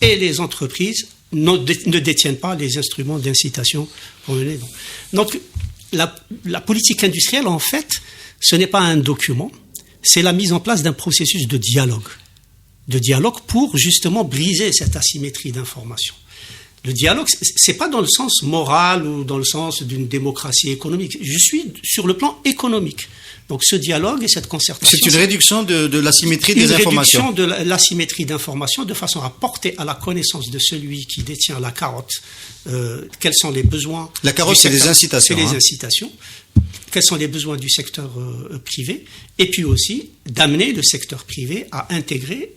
et les entreprises ne détiennent pas les instruments d'incitation pour mener. Donc, la politique industrielle, en fait, ce n'est pas un document, c'est la mise en place d'un processus de dialogue pour justement briser cette asymétrie d'information. Le dialogue, c'est pas dans le sens moral ou dans le sens d'une démocratie économique. Je suis sur le plan économique. Donc ce dialogue et cette concertation... C'est une réduction de l'asymétrie des informations. Une réduction de l'asymétrie d'informations de façon à porter à la connaissance de celui qui détient la carotte quels sont les besoins... La carotte, c'est les incitations. C'est les incitations. Quels sont les besoins du secteur privé, et puis aussi d'amener le secteur privé à intégrer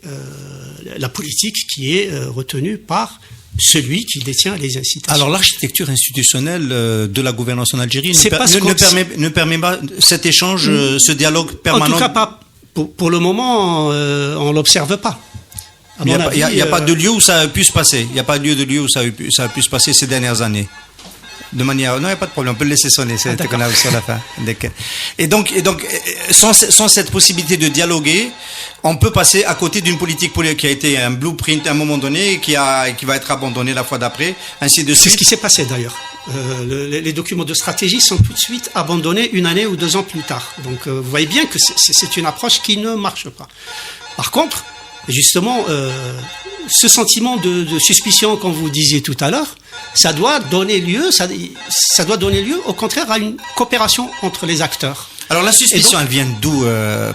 la politique qui est retenue par celui qui détient les incitations. Alors l'architecture institutionnelle de la gouvernance en Algérie ne permet pas cet échange, ce dialogue permanent. En tout cas, pas pour le moment, on l'observe pas. Il n'y a pas de lieu où ça a pu se passer. Il n'y a pas de lieu où ça a pu se passer ces dernières années. De manière, non, il n'y a pas de problème, on peut le laisser sonner, c'est qu'on a sur la fin. Et donc, sans cette possibilité de dialoguer, on peut passer à côté d'une politique qui a été un blueprint à un moment donné, qui va être abandonnée la fois d'après, ainsi de suite. C'est ce qui s'est passé d'ailleurs. Les documents de stratégie sont tout de suite abandonnés 1 année ou 2 ans plus tard. Donc, vous voyez bien que c'est une approche qui ne marche pas. Par contre, justement, ce sentiment de suspicion, comme vous disiez tout à l'heure, ça doit donner lieu, au contraire, à une coopération entre les acteurs. Alors la suspicion, elle vient d'où,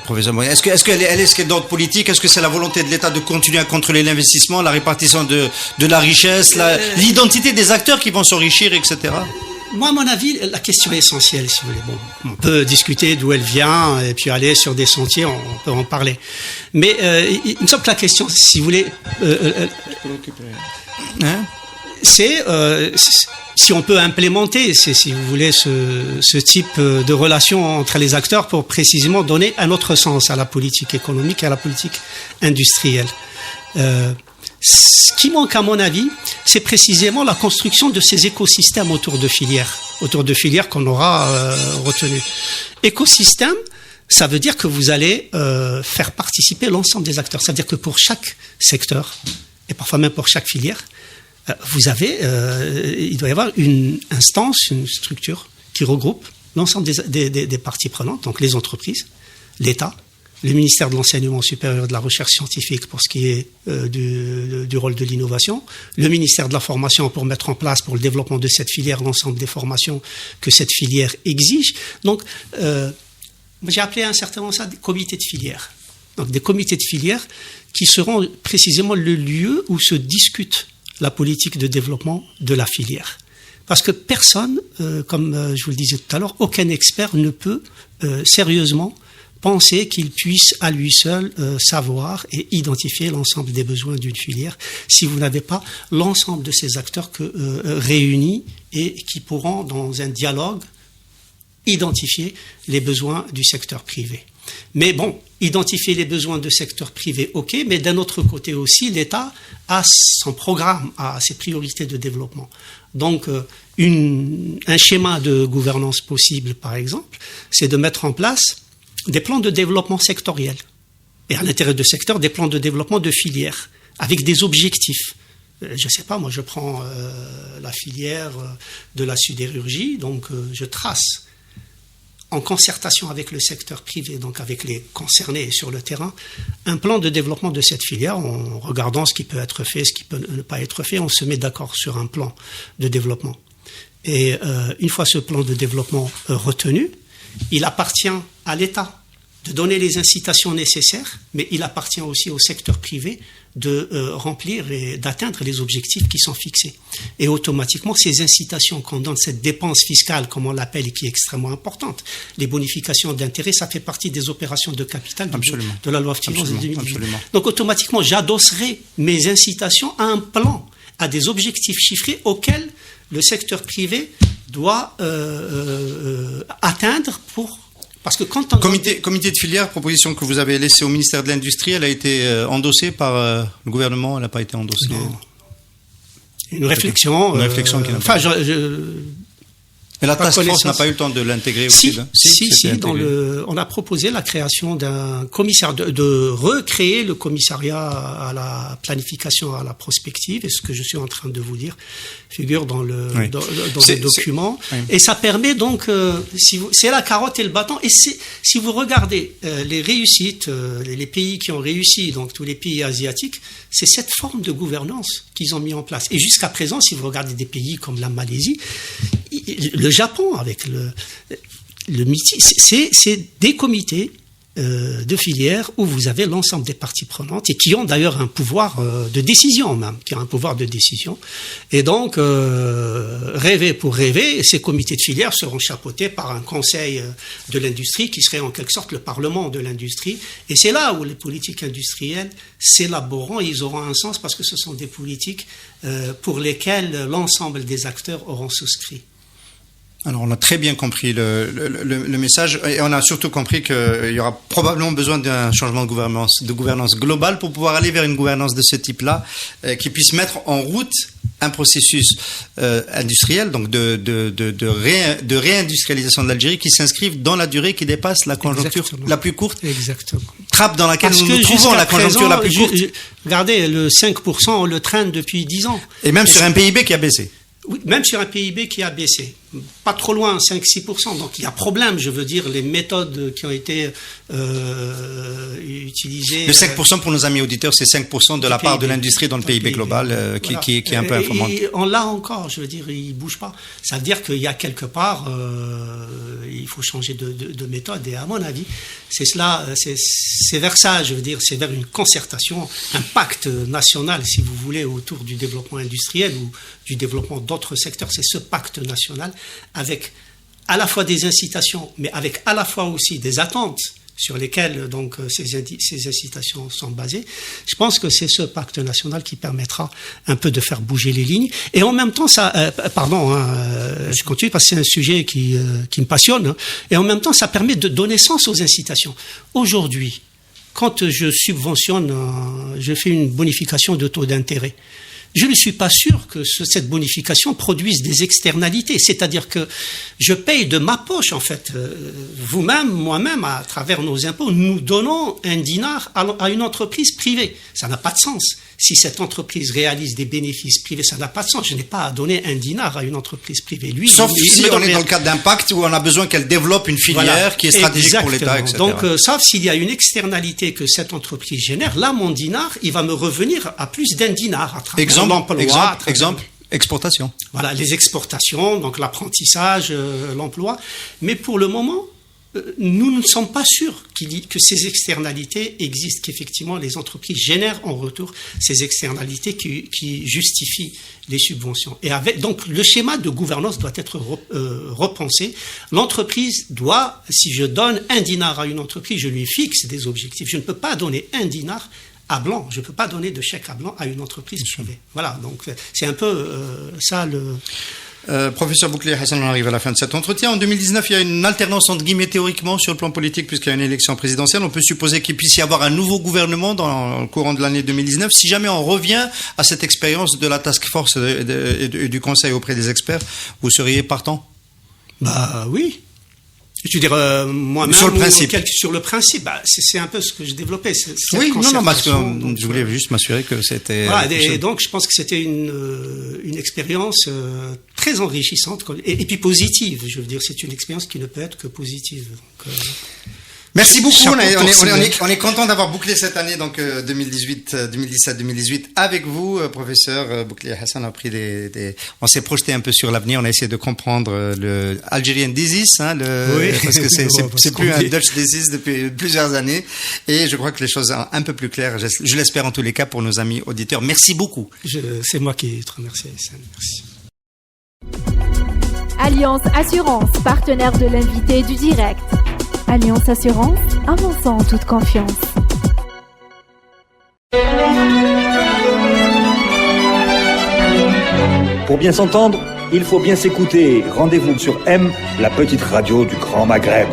professeur Moïse ? Est-ce qu'elle est d'ordre politique ? Est-ce que c'est la volonté de l'État de continuer à contrôler l'investissement, la répartition de la richesse, l'identité des acteurs qui vont s'enrichir, etc. Moi, à mon avis, la question est essentielle, si vous voulez. Bon, on peut discuter d'où elle vient et puis aller sur des sentiers, on peut en parler. Mais il me semble que la question, si vous voulez, c'est si on peut implémenter, si vous voulez, ce type de relation entre les acteurs pour précisément donner un autre sens à la politique économique et à la politique industrielle. Ce qui manque, à mon avis, c'est précisément la construction de ces écosystèmes autour de filières qu'on aura retenues. Écosystème, ça veut dire que vous allez faire participer l'ensemble des acteurs. C'est-à-dire que pour chaque secteur, et parfois même pour chaque filière, il doit y avoir une instance, une structure qui regroupe l'ensemble des parties prenantes, donc les entreprises, l'État, le ministère de l'Enseignement supérieur et de la Recherche scientifique pour ce qui est du rôle de l'innovation, le ministère de la Formation pour mettre en place pour le développement de cette filière l'ensemble des formations que cette filière exige. Donc, j'ai appelé à un certain moment ça des comités de filière. Donc, des comités de filière qui seront précisément le lieu où se discute la politique de développement de la filière. Parce que personne, comme je vous le disais tout à l'heure, aucun expert ne peut sérieusement penser qu'il puisse à lui seul savoir et identifier l'ensemble des besoins d'une filière si vous n'avez pas l'ensemble de ces acteurs réunis et qui pourront, dans un dialogue, identifier les besoins du secteur privé. Mais bon, identifier les besoins du secteur privé, ok, mais d'un autre côté aussi, l'État a son programme, a ses priorités de développement. Donc, un schéma de gouvernance possible, par exemple, c'est de mettre en place des plans de développement sectoriels. Et à l'intérieur de secteur, des plans de développement de filières, avec des objectifs. Je sais pas, moi je prends la filière de la sidérurgie, donc je trace en concertation avec le secteur privé, donc avec les concernés sur le terrain, un plan de développement de cette filière en regardant ce qui peut être fait, ce qui peut ne pas être fait. On se met d'accord sur un plan de développement. Et une fois ce plan de développement retenu, il appartient à l'État de donner les incitations nécessaires, mais il appartient aussi au secteur privé de remplir et d'atteindre les objectifs qui sont fixés. Et automatiquement, ces incitations qu'on donne, cette dépense fiscale, comme on l'appelle, et qui est extrêmement importante, les bonifications d'intérêt, ça fait partie des opérations de capital de la loi de finances de 2018. Donc automatiquement, j'adosserai mes incitations à un plan, à des objectifs chiffrés auxquels le secteur privé doit atteindre pour... Parce que quand comité de filière, proposition que vous avez laissée au ministère de l'Industrie, elle a été endossée par le gouvernement, elle n'a pas été endossée. Non. Une réflexion qui n'a pas... Mais la task force n'a pas eu le temps de l'intégrer aussi. Si, on a proposé la création d'un commissaire, de recréer le commissariat à la planification, à la prospective, et ce que je suis en train de vous dire figure dans le document. Et ça permet donc, c'est la carotte et le bâton. Et si vous regardez les réussites, les pays qui ont réussi, donc tous les pays asiatiques, c'est cette forme de gouvernance qu'ils ont mis en place. Et jusqu'à présent, si vous regardez des pays comme la Malaisie, le Japon, avec le MITI, c'est des comités de filière où vous avez l'ensemble des parties prenantes et qui ont d'ailleurs un pouvoir de décision même, qui ont un pouvoir de décision. Et donc, rêver pour rêver, ces comités de filière seront chapeautés par un conseil de l'industrie qui serait en quelque sorte le parlement de l'industrie. Et c'est là où les politiques industrielles s'élaboreront et ils auront un sens parce que ce sont des politiques pour lesquelles l'ensemble des acteurs auront souscrit. Alors, on a très bien compris le message et on a surtout compris qu'il y aura probablement besoin d'un changement de gouvernance globale pour pouvoir aller vers une gouvernance de ce type-là qui puisse mettre en route un processus industriel, donc de réindustrialisation de l'Algérie qui s'inscrive dans la durée, qui dépasse la conjoncture la plus courte. Exactement. Trappe dans laquelle nous nous trouvons, la conjoncture la plus courte. Regardez, le 5%, on le traîne depuis 10 ans. Et même sur un PIB qui a baissé. Oui, même sur un PIB qui a baissé. Pas trop loin, 5-6%. Donc il y a problème, je veux dire, les méthodes qui ont été utilisées. Le 5% pour nos amis auditeurs, c'est 5% de la part de l'industrie dans le PIB global, qui est un peu informant. Et on l'a encore, je veux dire, il ne bouge pas. Ça veut dire qu'il y a quelque part, il faut changer de méthode. Et à mon avis, c'est cela, c'est vers ça, je veux dire, c'est vers une concertation, un pacte national, si vous voulez, autour du développement industriel ou du développement d'autres secteurs. C'est ce pacte national avec à la fois des incitations, mais avec à la fois aussi des attentes sur lesquelles donc ces incitations sont basées. Je pense que c'est ce pacte national qui permettra un peu de faire bouger les lignes. Et en même temps, je continue parce que c'est un sujet qui me passionne. Hein, et en même temps, ça permet de donner sens aux incitations. Aujourd'hui, quand je subventionne, je fais une bonification de taux d'intérêt. Je ne suis pas sûr que cette bonification produise des externalités. C'est-à-dire que je paye de ma poche, en fait. Vous-même, moi-même, à travers nos impôts, nous donnons un dinar à une entreprise privée. Ça n'a pas de sens. Si cette entreprise réalise des bénéfices privés, ça n'a pas de sens. Je n'ai pas à donner un dinar à une entreprise privée. Sauf si on est dans le cadre d'un pacte où on a besoin qu'elle développe une filière qui est stratégique pour l'État, etc. Donc, sauf s'il y a une externalité que cette entreprise génère, là, mon dinar, il va me revenir à plus d'un dinar à travers l'emploi. Exemple, exportation. Voilà, les exportations, donc l'apprentissage, l'emploi. Mais pour le moment, nous ne sommes pas sûrs que ces externalités existent, qu'effectivement les entreprises génèrent en retour ces externalités qui justifient les subventions. Et donc le schéma de gouvernance doit être repensé. L'entreprise doit, si je donne 1 dinar à une entreprise, je lui fixe des objectifs. Je ne peux pas donner 1 dinar à blanc. Je ne peux pas donner de chèque à blanc à une entreprise privée. Voilà, donc c'est un peu ça le... Professeur Bouclier Hassan, on arrive à la fin de cet entretien. En 2019, il y a une alternance entre guillemets théoriquement sur le plan politique puisqu'il y a une élection présidentielle. On peut supposer qu'il puisse y avoir un nouveau gouvernement dans le courant de l'année 2019. Si jamais on revient à cette expérience de la task force et du conseil auprès des experts, vous seriez partant? Bah oui. Je veux dire, moi-même, sur le principe, sur le principe, c'est un peu ce que je développais. Oui, non, parce que je voulais juste m'assurer que c'était. Voilà, et donc je pense que c'était une expérience très enrichissante et puis positive. Je veux dire, c'est une expérience qui ne peut être que positive. Donc, merci beaucoup. On est content d'avoir bouclé cette année, donc 2017-2018 avec vous, professeur Bouclier Hassan. On s'est projeté un peu sur l'avenir. On a essayé de comprendre le Algerian disease, parce que c'est plus un Dutch disease depuis plusieurs années. Et je crois que les choses sont un peu plus claires. Je l'espère en tous les cas pour nos amis auditeurs. Merci beaucoup. C'est moi qui te remercie, Hassan. Merci. Alliance Assurance, partenaire de l'invité du direct. Alliance Assurance, avançant en toute confiance. Pour bien s'entendre, il faut bien s'écouter. Rendez-vous sur M, la petite radio du Grand Maghreb.